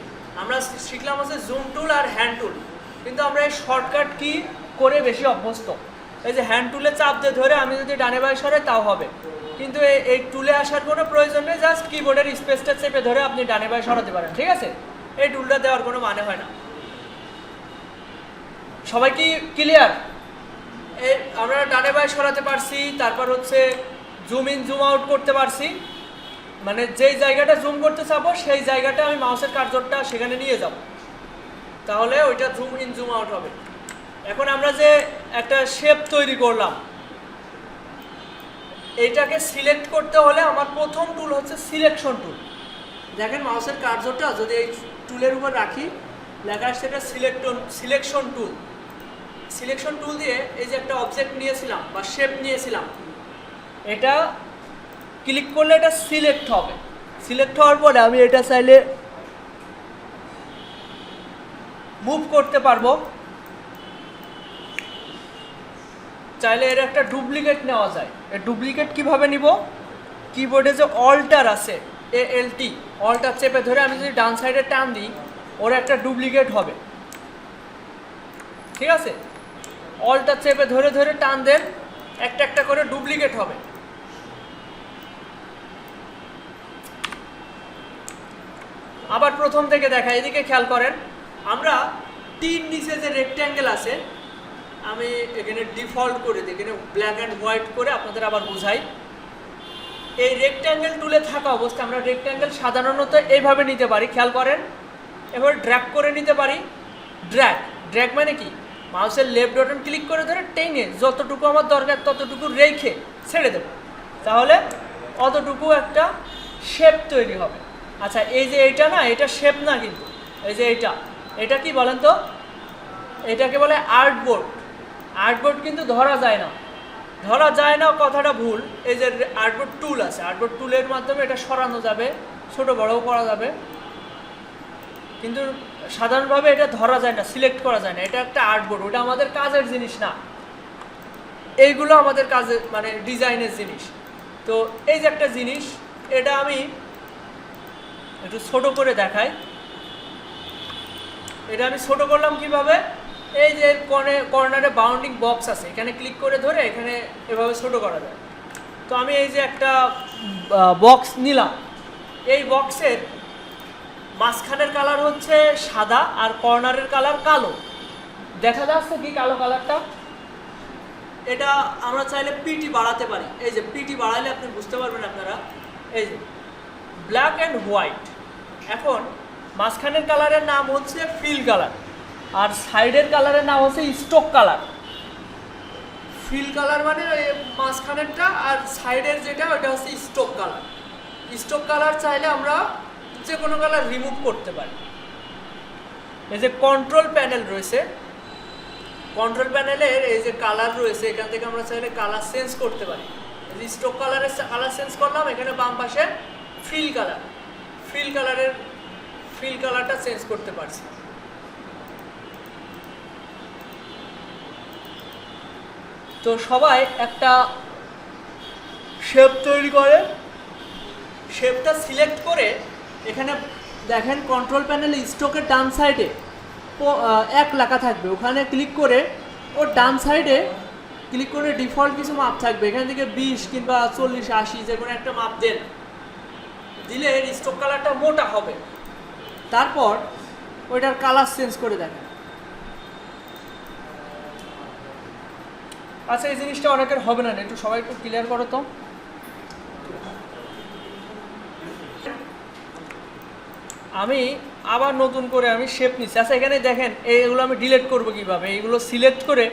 আমরা শিখলাম হচ্ছে জুম টুল আর হ্যান্ড টুল, কিন্তু আমরা এই শর্টকাট কি করে বেশি অভ্যস্ত। এই যে হ্যান্ড টুলে চাপ দিয়ে ধরে আমি যদি ডানে বায়ে সরাই তাও হবে, কিন্তু এই টুলে আসার কোনো প্রয়োজন নেই, জাস্ট কিবোর্ডের স্পেসটা চেপে ধরে আপনি ডানে বায়ে সরাতে পারেন, ঠিক আছে? এই টুলটা দেওয়ার কোনো মানে হয় না। সবাই কি ক্লিয়ার? এই আমরা ডানে বায়ে সরাতে পারছি, তারপর হচ্ছে জুম ইন জুম আউট করতে পারছি, মানে যেই জায়গাটা জুম করতে চাবো সেই জায়গাটা আমি মাউসের কার্সরটা সেখানে নিয়ে যাব, তাহলে ওইটা জুম ইন জুম আউট হবে। এখন আমরা যে একটা শেপ তৈরি করলাম, এইটাকে সিলেক্ট করতে হলে আমার প্রথম টুল হচ্ছে সিলেকশন টুল। দেখেন মাউসের কার্সরটা যদি এই টুলের উপর রাখি, লেখা আসছে এটা সিলেকশন টুল। সিলেকশন টুল দিয়ে এই যে একটা অবজেক্ট নিয়েছিলাম বা শেপ নিয়েছিলাম, এটা ক্লিক করলে এটা সিলেক্ট হবে। সিলেক্ট হওয়ার পরে আমি এটা চাইলে মুভ করতে পারবো, চাইলে এর একটা ডুপ্লিকেট নেওয়া যায়। এর ডুপ্লিকেট কিভাবে নিব? কিবোর্ডে যে অল্টার আছে ALT, অল্টার চেপে ধরে আমি যদি ডান সাইডে টান দিই ওর একটা ডুপ্লিকেট হবে। ঠিক আছে, অল্টার চেপে ধরে ধরে টান দেন, একটা একটা করে ডুপ্লিকেট হবে। আবার প্রথম থেকে দেখা, এদিকে খেয়াল করেন, আমরা তিন নিচে যে রেক্ট্যাঙ্গেল আছে, আমি এখানে ডিফল্ট করে দিই, এখানে ব্ল্যাক অ্যান্ড হোয়াইট করে আপনাদের আবার বোঝাই। এই রেক্ট্যাঙ্গেল টুলে থাকা অবস্থায় আমরা রেক্ট্যাঙ্গেল সাধারণত এইভাবে নিতে পারি, খেয়াল করেন। এবার ড্র্যাগ করে নিতে পারি। ড্র্যাগ মানে কি? মাউসের লেফট বাটন ক্লিক করে ধরে টেনে যতটুকু আমার দরকার ততটুকু রেখে ছেড়ে দেব, তাহলে অতটুকু একটা শেপ তৈরি হবে। আচ্ছা, এই যে এইটা না, এটা শেপ না কিন্তু, এই যে এটা কি বলেন তো? এটাকে বলে আর্টবোর্ড। আর্টবোর্ড কিন্তু ধরা যায় না, কথাটা ভুল। এই যে আর্টবোর্ড টুল আছে, আর্টবোর্ড টুলের মাধ্যমে এটা সরানো যাবে, ছোট বড়ও করা যাবে, কিন্তু সাধারণভাবে এটা ধরা যায় না, সিলেক্ট করা যায় না। এটা একটা আর্টবোর্ড, ওটা আমাদের কাজের জিনিস না, এইগুলো আমাদের কাজের মানে ডিজাইনের জিনিস। তো এই যে একটা জিনিস, এটা আমি একটু ছোট করে দেখাই। এটা আমি ছোট করলাম কিভাবে? এই যে কর্নারে বাউন্ডিং বক্স আছে, এখানে ক্লিক করে ধরে এখানে এভাবে ছোট করা যায়। তো আমি এই যে একটা বক্স নিলাম, এই বক্সের মাঝখানের কালার হচ্ছে সাদা আর কর্নারের কালার কালো। দেখা যাচ্ছে কি কালো কালারটা? এটা আমরা চাইলে পিটি বাড়াতে পারি। এই যে পিটি বাড়ালে আপনি বুঝতে পারবেন আপনারা, এই যে ব্ল্যাক অ্যান্ড হোয়াইট। এখন মাঝখানের কালারের নাম হচ্ছে ফিল কালার, আর সাইডের কালারের নাম হচ্ছে স্টোক কালার। ফিল কালার মানে মাঝখানেরটা, আর সাইডের যেটা ওটা হচ্ছে স্টোক কালার। স্টোক কালার চাইলে আমরা যে কোনো কালার রিমুভ করতে পারি। এই যে কন্ট্রোল প্যানেল রয়েছে, কন্ট্রোল প্যানেলের এই যে কালার রয়েছে, এখান থেকে আমরা চাইলে কালার চেঞ্জ করতে পারি। এই যে স্টোক কালারের কালার চেঞ্জ করলাম, এখানে বাম পাশে ফিল কালারটা চেঞ্জ করতে পারছি। তো সবাই একটা শেপ তৈরি করে, শেপটা সিলেক্ট করে এখানে দেখেন কন্ট্রোল প্যানেলে স্টোকের ডান সাইডে 1 লেখা থাকবে, ওখানে ক্লিক করে ওর ডান সাইডে ক্লিক করে ডিফল্ট কিছু মাপ থাকবে, এখান থেকে 20 কিংবা 40, 80 যে কোনো একটা মাপ দেন, দিলে এর স্টোক কালারটা মোটা হবে। তারপর ওইটার কালার চেঞ্জ করে দেখেন। আচ্ছা, এই জিনিসটা অনেকের হবে না, একটু সবাই একটু ক্লিয়ার করো তো। আমি আবার নতুন করে আমি শেপ নিচ্ছি। আচ্ছা, এখানে দেখেন এইগুলো আমি ডিলিট করবো কিভাবে? এইগুলো সিলেক্ট করে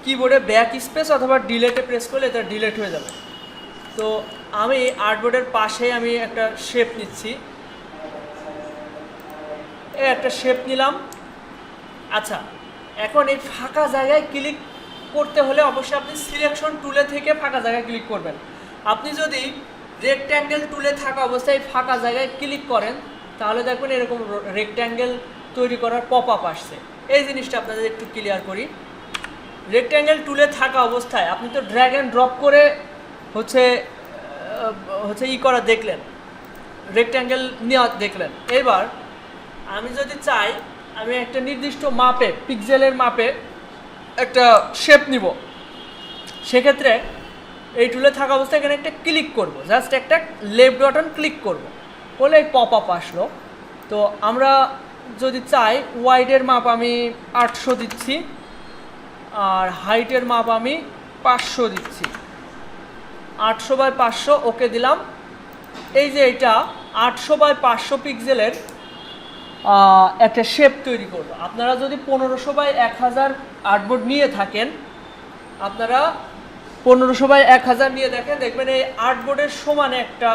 কিবোর্ডে ব্যাক স্পেস অথবা ডিলেটে প্রেস করলে এটা ডিলিট হয়ে যাবে। তো আমি আর্টবোর্ডের পাশে আমি একটা শেপ নিচ্ছি, একটা শেপ নিলাম। আচ্ছা, এখন এই ফাঁকা জায়গায় ক্লিক করতে হলে অবশ্যই আপনি সিলেকশন টুলে থেকে ফাঁকা জায়গায় ক্লিক করবেন। আপনি যদি রেক্ট্যাঙ্গেল টুলে থাকা অবস্থায় ফাঁকা জায়গায় ক্লিক করেন তাহলে দেখবেন এরকম রেক্ট্যাঙ্গেল তৈরি করার পপ আপ আসছে। এই জিনিসটা আপনাদের একটু ক্লিয়ার করি। রেক্ট্যাঙ্গেল টুলে থাকা অবস্থায় আপনি তো ড্র্যাগ অ্যান্ড ড্রপ করে হচ্ছে করা দেখলেন, রেক্ট্যাঙ্গেল নেওয়া দেখলেন। এবার আমি যদি চাই আমি একটা নির্দিষ্ট মাপে, পিক্সেলের মাপে একটা শেপ নিব, সেক্ষেত্রে এই টুলে থাকা অবস্থায় এখানে একটা ক্লিক করব, জাস্ট একটা লেফট বাটন ক্লিক করব, বলে এই পপ আপ আসলো। তো আমরা যদি চাই ওয়াইডের মাপ আমি 800 দিচ্ছি, আর হাইটের মাপ আমি 500 দিচ্ছি, 800/500 ওকে দিলাম। এই যে এটা 800/500 পিক্সেলের একটা শেপ তৈরি করলো। আপনারা যদি 1500/1000 আর্টবোর্ড নিয়ে থাকেন, আপনারা 1500/1000 নিয়ে দেখেন, দেখবেন এই আর্টবোর্ডের সমানে একটা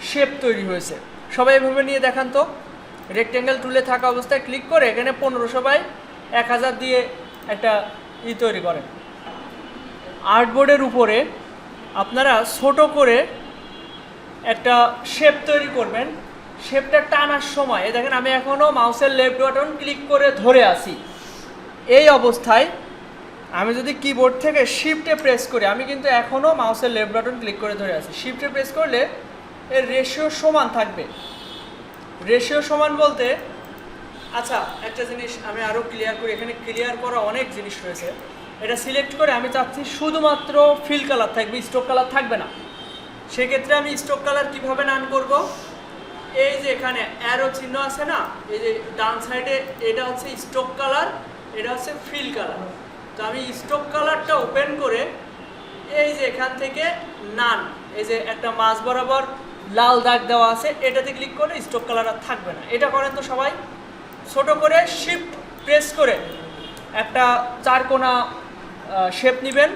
শেপ তৈরি হয়েছে। সবাই এভাবে নিয়ে দেখান তো, রেক্ট্যাঙ্গেল টুলে থাকা অবস্থায় ক্লিক করে এখানে 1500 বাই 1000 দিয়ে একটা তৈরি করেন। আর্টবোর্ডের উপরে আপনারা ছোট করে একটা শেপ তৈরি করবেন। শেপটা টানার সময় দেখেন আমি এখনও মাউসের লেফট বাটন ক্লিক করে ধরে আছি। এই অবস্থায় আমি যদি কিবোর্ড থেকে শিফটে প্রেস করি, আমি কিন্তু এখনও মাউসের লেফট বাটন ক্লিক করে ধরে আছি। শিফটে প্রেস করলে এর রেশিও সমান থাকবে। রেশিও সমান বলতে, আচ্ছা একটা জিনিস আমি আরও ক্লিয়ার করি, এখানে ক্লিয়ার করা অনেক জিনিস রয়েছে। এটা সিলেক্ট করে আমি চাচ্ছি শুধুমাত্র ফিল কালার থাকবে, স্ট্রোক কালার থাকবে না। সেক্ষেত্রে আমি স্ট্রোক কালার কীভাবে নান করব? এই যে এখানে অ্যারো চিহ্ন আছে না, এই যে ডান সাইডে, এটা হচ্ছে স্ট্রোক কালার, এটা হচ্ছে ফিল কালার। তো আমি স্ট্রোক কালারটা ওপেন করে এই যে এখান থেকে নান, এই যে একটা মাঝ বরাবর লাল দাগ দেওয়া আছে, এটাতে ক্লিক করে স্ট্রোক কালার আর থাকবে না। এটা করেন তো সবাই। ছোট করে শিফট প্রেস করে একটা চারকোনা শেপ নেবেন,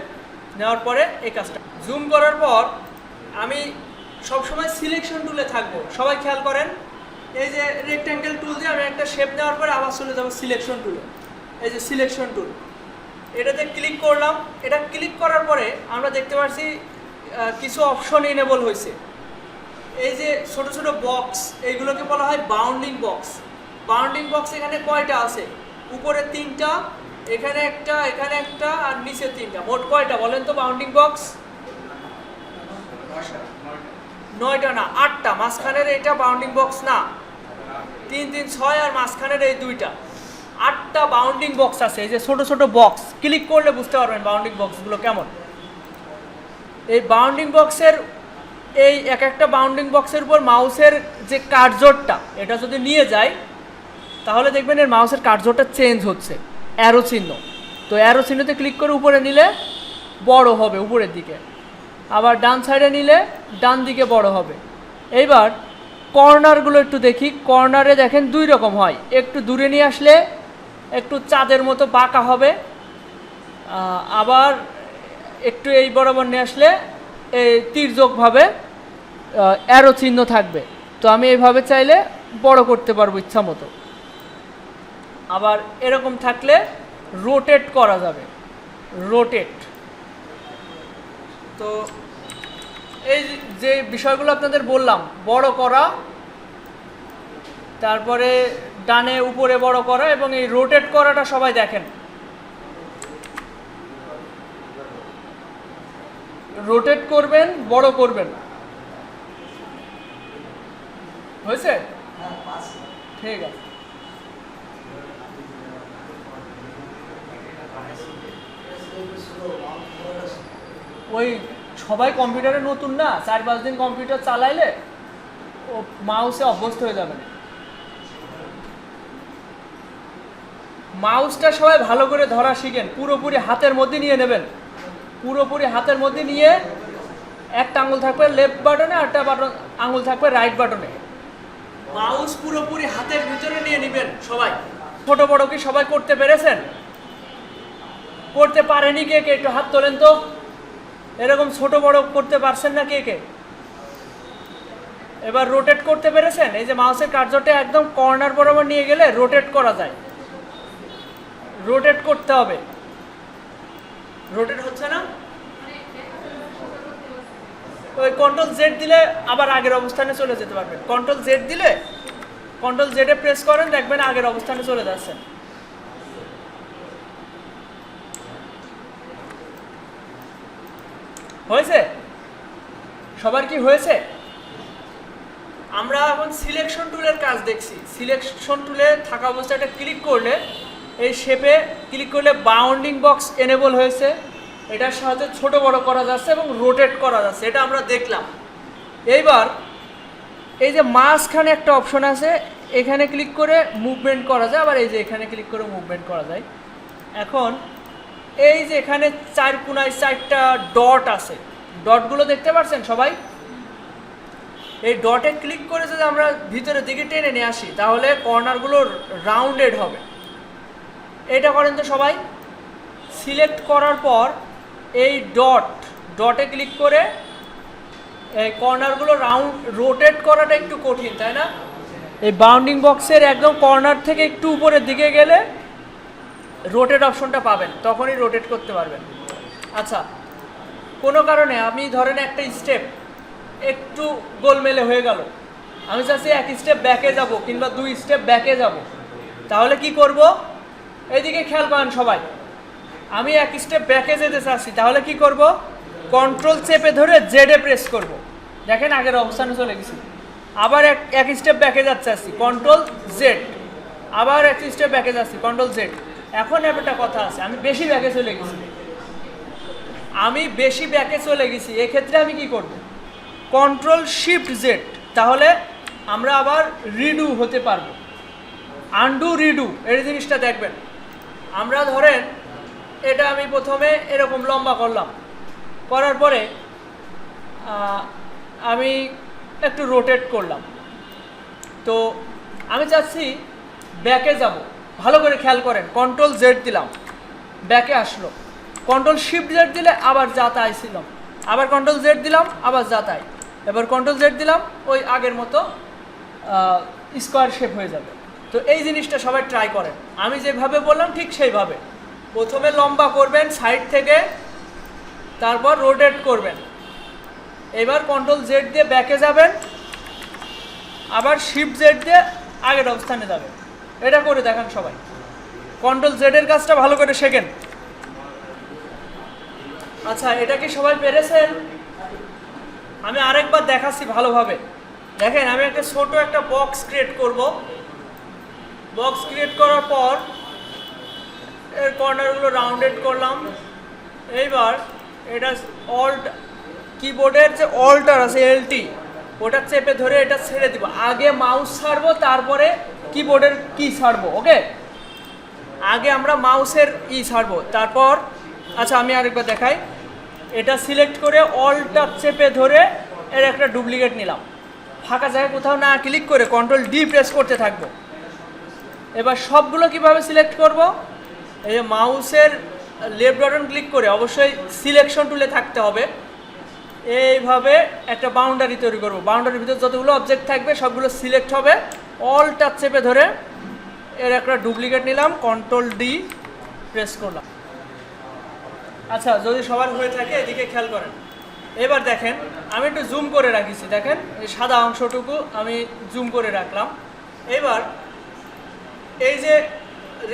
নেওয়ার পরে এই কাজটা জুম করার পর আমি সবসময় সিলেকশন টুলে থাকবো। সবাই খেয়াল করেন, এই যে রেক্ট্যাঙ্গেল টুল দিয়ে আমি একটা শেপ নেওয়ার পরে আবার চলে যাবো সিলেকশন টুলে। এই যে সিলেকশন টুল, এটাতে ক্লিক করলাম। এটা ক্লিক করার পরে আমরা দেখতে পাচ্ছি কিছু অপশন এনেবল হয়েছে। এই যে ছোট ছোট বক্স, এইগুলোকে বলা হয় বাউন্ডিং বক্স। বাউন্ডিং বক্স এখানে কয়টা আছে? উপরে 3টা, এখানে একটা, এখানে একটা, আর নিচে 3টা। মোট কয়টা বলেন তো বাউন্ডিং বক্স? 9টা না, 8টা। মাঝখানের এইটা বাউন্ডিং বক্স না, 3 3 6 আর মাঝখানের এই 2টা, 8টা বাউন্ডিং বক্স আছে। এই যে ছোট ছোট বক্স, ক্লিক করলে বুঝতে পারবেন বাউন্ডিং বক্সগুলো কেমন। এই বাউন্ডিং বক্সের এই এক একটা বাউন্ডিং বক্সের উপর মাউসের যে কার্সরটা, এটা যদি নিয়ে যায় তাহলে দেখবেন এর মাউসের কার্সরটা চেঞ্জ হচ্ছে, অ্যারো চিহ্ন। তো অ্যারো চিহ্নতে ক্লিক করে উপরে নিলে বড় হবে উপরের দিকে, আবার ডান সাইডে নিলে ডান দিকে বড় হবে। এইবার কর্নারগুলো একটু দেখি। কর্নারে দেখেন 2 রকম হয়, একটু দূরে নিয়ে আসলে একটু চাঁদের মতো বাঁকা হবে, আবার একটু এই বরাবর নিয়ে আসলে এই তির্যকভাবে অ্যারো চিহ্ন থাকবে। তো আমি এইভাবে চাইলে বড় করতে পারবো ইচ্ছা মতো। আবার এরকম থাকলে রোটেট করা যাবে, রোটেট। তো এই যে বিষয়গুলো আপনাদের বললাম, বড় করা, তারপরে ডানে উপরে বড় করা, এবং এই রোটেট করাটা সবাই দেখেন। রোটেট করবেন, বড় করবেন। হয়েছে? ঠিক আছে। ওই সবাই কম্পিউটারে নতুন না, 4-5 দিন কম্পিউটার চালাইলে ও মাউসে অভ্যস্ত হয়ে যাবে। মাউসটা সবাই ভালো করে ধরা শিখেন, পুরোপুরি হাতের মধ্যে নিয়ে নেবেন। পুরোপুরি হাতের মধ্যে নিয়ে একটা আঙুল থাকবে লেফট বাটনে, আর একটা আঙুল থাকবে রাইট বাটনে। মাউস পুরোপুরি হাতের ভিতরে নিয়ে নেবেন সবাই। ছোট বড় কি সবাই করতে পেরেছেন? করতে পারেনি কে কে? একটু হাত তোলেন তো। এরকম ছোট বড় করতে পারছেন না কে কে? এবার রোটেট করতে পেরেছেন? এই যে মাউসের কার্সরটা একদম কর্নার বরাবর নিয়ে গেলে রোটেট করা যায়। রোটেট করতে হবে। রোটেট হচ্ছে না? ওই কন্ট্রোল জেড দিলে আবার আগের অবস্থানে চলে যেতে পারবেন। কন্ট্রোল জেড দিলে, কন্ট্রোল জেডে প্রেস করেন, দেখবেন আগের অবস্থানে চলে যাচ্ছেন। হয়েছে? সবার কি হয়েছে? আমরা এখন সিলেকশন টুলের কাজ দেখছি। সিলেকশন টুলে থাকা অবস্থায় এটা ক্লিক করলে, এই শেপে ক্লিক করলে বাউন্ডিং বক্স এনেবল হয়েছে। এটার সাহায্যে ছোট বড় করা যাচ্ছে এবং রোটেট করা যাচ্ছে, এটা আমরা দেখলাম। এইবার এই যে মাঝখানে একটা অপশন আছে, এখানে ক্লিক করে মুভমেন্ট করা যায়, আবার এই যে এখানে ক্লিক করে মুভমেন্ট করা যায়। এখন এই যে এখানে 4 কোণায় 4টা ডট আছে, ডটগুলো দেখতে পাচ্ছেন সবাই? এই ডটে ক্লিক করে যদি আমরা ভিতরের দিকে টেনে নিয়ে আসি তাহলে কর্নারগুলো রাউন্ডেড হবে। এটা করেন তো সবাই। সিলেক্ট করার পর এই ডটে ক্লিক করে এই কর্নারগুলো রাউন্ড, রোটেট করাটা একটু কঠিন, তাই না? এই বাউন্ডিং বক্সের একদম কর্নার থেকে একটু উপরের দিকে গেলে রোটেট অপশনটা পাবেন, তখনই রোটেট করতে পারবেন। আচ্ছা, কোনো কারণে আমি ধরেন একটা স্টেপ একটু গোলমেলে হয়ে গেল, আমি চাচ্ছি এক স্টেপ ব্যাকে যাব কিংবা 2 স্টেপ ব্যাকে যাব, তাহলে কি করব? এইদিকে খেয়াল করেন সবাই, আমি এক স্টেপ ব্যাকে যেতে চাচ্ছি, তাহলে কি করব? কন্ট্রোল চেপে ধরে জেডে প্রেস করব। দেখেন আগের অবস্থানে চলে গেছি। আবার এক স্টেপ ব্যাকে যাচ্ছে আসছি, কন্ট্রোল জেড। আবার এক স্টেপ ব্যাকে যাচ্ছি, কন্ট্রোল জেড। এখন একটা কথা আছে, আমি বেশি ব্যাকে চলে গেছি, এক্ষেত্রে আমি কি করব? Control shift Z. তাহলে আমরা আবার রিডু হতে পারবো, আনডু রিডু এই জিনিসটা দেখবেন। আমরা ধরেন এটা আমি প্রথমে এরকম লম্বা করলাম, করার পরে আমি একটু রোটেট করলাম, তো আমি চাচ্ছি ব্যাকে যাব। ভালো করে খেয়াল করেন, কন্ট্রোল জেড দিলাম, ব্যাকে আসলো। কন্ট্রোল শিফট জেড দিলে আবার যা তাই ছিলাম, আবার কন্ট্রোল জেড দিলাম, আবার যা তাই, এবার কন্ট্রোল জেড দিলাম, ওই আগের মতো স্কোয়ার শেপ হয়ে যাবে। তো এই জিনিসটা সবাই ট্রাই করেন, আমি যেভাবে বললাম ঠিক সেইভাবে। প্রথমে লম্বা করবেন সাইড থেকে, তারপর রোটেট করবেন, এবার কন্ট্রোল জেড দিয়ে ব্যাকে যাবেন, আবার শিফট জেড দিয়ে আগের অবস্থানে যাবেন। এটা করে দেখান সবাই, কন্ট্রোল জেডের কাজটা ভালো করে শেখেন। আচ্ছা, এটা কি সবাই পেরেছেন? আমি আরেকবার দেখাচ্ছি ভালোভাবে। দেখেন, আমি একটা ছোট একটা বক্স ক্রিয়েট করব। বক্স ক্রিয়েট করার পর এর কর্নারগুলো রাউন্ডেড করলাম। এইবার এটা অল্ট, কিবোর্ডের যে অল্টার আছে এলটি, ওটা চেপে ধরে এটা ছেড়ে দিব। আগে মাউস ছাড়বো, তারপরে কিবোর্ডের কি ছাড়বো। ওকে, আগে আমরা মাউসের ছাড়বো, তারপর। আচ্ছা, আমি আরেকবার দেখাই। এটা সিলেক্ট করে অল্টটা চেপে ধরে এর একটা ডুপ্লিকেট নিলাম, ফাঁকা জায়গায় কোথাও না ক্লিক করে কন্ট্রোল ডি প্রেস করতে থাকবো। এবার সবগুলো কিভাবে সিলেক্ট করব? এই যে মাউসের লেফট বাটন ক্লিক করে, অবশ্যই সিলেকশন টুলে থাকতে হবে। এইভাবে একটা বাউন্ডারি তৈরি করব। বাউন্ডারির ভিতরে যতগুলো অবজেক্ট থাকবে সবগুলো সিলেক্ট হবে। অলটা চেপে ধরে এর একটা ডুপ্লিকেট নিলাম, কন্ট্রোল ডি প্রেস করলাম। আচ্ছা, যদি সবার হয়ে থাকে এদিকে খেয়াল করেন। এবার দেখেন, আমি একটু জুম করে রাখিছি, দেখেন এই সাদা অংশটুকু আমি জুম করে রাখলাম। এবার এই যে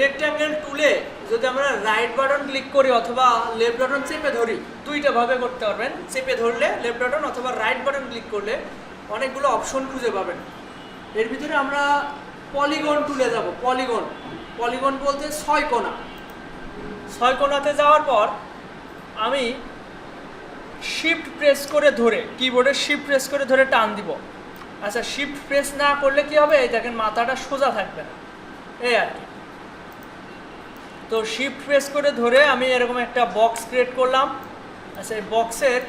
রেক্ট্যাঙ্গেল টুলে যদি আমরা রাইট বাটন ক্লিক করি অথবা লেফট বাটন চেপে ধরি, দুইটা ভাবে করতে পারবেন। চেপে ধরলে লেফট বাটন অথবা রাইট বাটন ক্লিক করলে অনেকগুলো অপশন খুঁজে পাবেন। এর ভিতরে আমরা পলিগন টুলে যাব। পলিগন বলতে 6 কোণা। 6 কোণাতে যাওয়ার পর আমি শিফট প্রেস করে ধরে, কিবোর্ডে শিফট প্রেস করে ধরে টান দিব। আচ্ছা, শিফট প্রেস না করলে কি হবে? এই দেখেন মাথাটা সোজা থাকবে না, এই আর কি। তো শিফট প্রেস করে ধরে আমি এরকম একটা বক্স ক্রিয়েট করলাম। আচ্ছা, এই বক্সের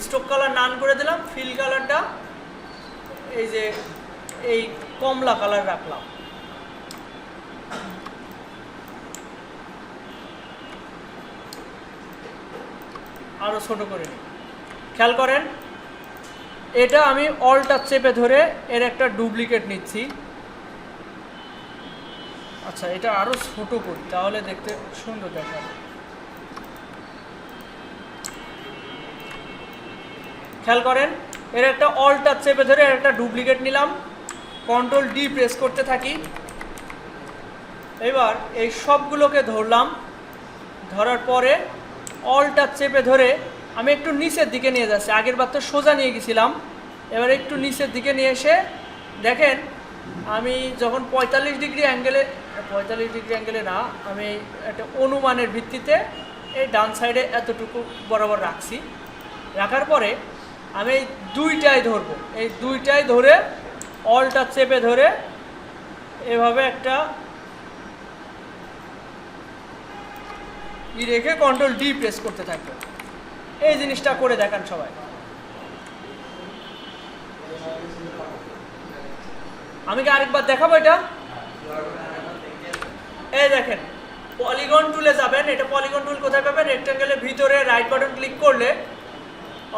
স্ট্রোক কালার নান করে দিলাম, ফিল কালারটা এই যে এই কমলা কালার রাখলাম। আরও ছোট করে নিই, খেয়াল করেন। এটা আমি অল্টা চেপে ধরে এর একটা ডুপ্লিকেট নিচ্ছি। আচ্ছা, এটা আরও ছোট করি, তাহলে দেখতে সুন্দর দেখাবে। খেয়াল করেন, এর একটা অল্টা চেপে ধরে এর একটা ডুপ্লিকেট নিলাম, কন্ট্রোল ডি প্রেস করতে থাকি। এবার এই সবগুলোকে ধরলাম, ধরার পরে অল্টা চেপে ধরে আমি একটু নিচের দিকে নিয়ে যাচ্ছি। আগের বার তো সোজা নিয়ে গেছিলাম, এবার একটু নিচের দিকে নিয়ে এসে দেখেন, আমি যখন 45 ডিগ্রি অ্যাঙ্গেলে না, আমি একটা অনুমানের ভিত্তিতে এই ডান সাইডে এতটুকু বরাবর রাখছি। রাখার পরে আমি এই দুইটাই ধরবো, এই দুইটাই ধরে অল্টা চেপে ধরে এভাবে একটা রেখে কন্ট্রোল ডি প্রেস করতে থাকবো। এই জিনিসটা করে দেখান সবাই। আমি কি আরেকবার দেখাবো এটা? এই দেখেন, পলিগন টুলে যাবেন। এটা পলিগন টুল কোথায় পাবেন? রেক্ট্যাঙ্গেলের ভিতরে রাইট বাটন ক্লিক করলে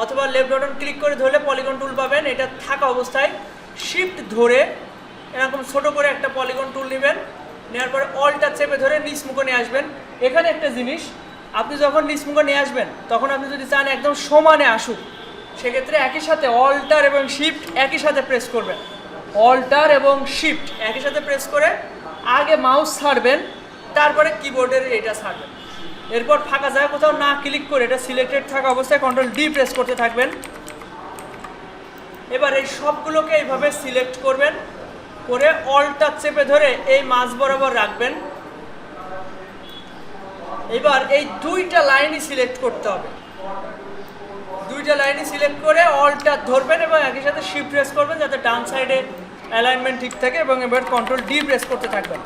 অথবা লেফট বাটন ক্লিক করে ধরলে পলিগন টুল পাবেন। এটা থাকা অবস্থায় শিফট ধরে এরকম ছোট করে একটা পলিগন টুল নেবেন, নেওয়ার পরে অলটা চেপে ধরে নিচ মুখে নিয়ে আসবেন। এখানে একটা জিনিস, আপনি যখন নিচ মুখে নিয়ে আসবেন তখন আপনি যদি চান একদম সমানে আসুক, সেক্ষেত্রে একই সাথে অল্টার এবং শিফট একই সাথে প্রেস করবেন। অল্টার এবং শিফট একই সাথে প্রেস করে আগে মাউস ছাড়বেন, তারপরে কিবোর্ডের এটা ছাড়বেন। এরপর ফাঁকা জায়গা কোথাও না ক্লিক করে এটা সিলেক্টেড থাকা অবস্থায় কন্ট্রোল ডি প্রেস করতে থাকবেন। এবার এই সবগুলোকে এইভাবে সিলেক্ট করবেন, করে অলটা চেপে ধরে এই মাঝ বরাবর রাখবেন। এবার এই দুইটা লাইনই সিলেক্ট করতে হবে, দুইটা লাইনই সিলেক্ট করে অলটা ধরবেন এবং একই সাথে শিফট প্রেস করবেন যাতে ডান সাইডে অ্যালাইনমেন্ট ঠিক থাকে, এবং এবার কন্ট্রোল ডি প্রেস করতে থাকবেন।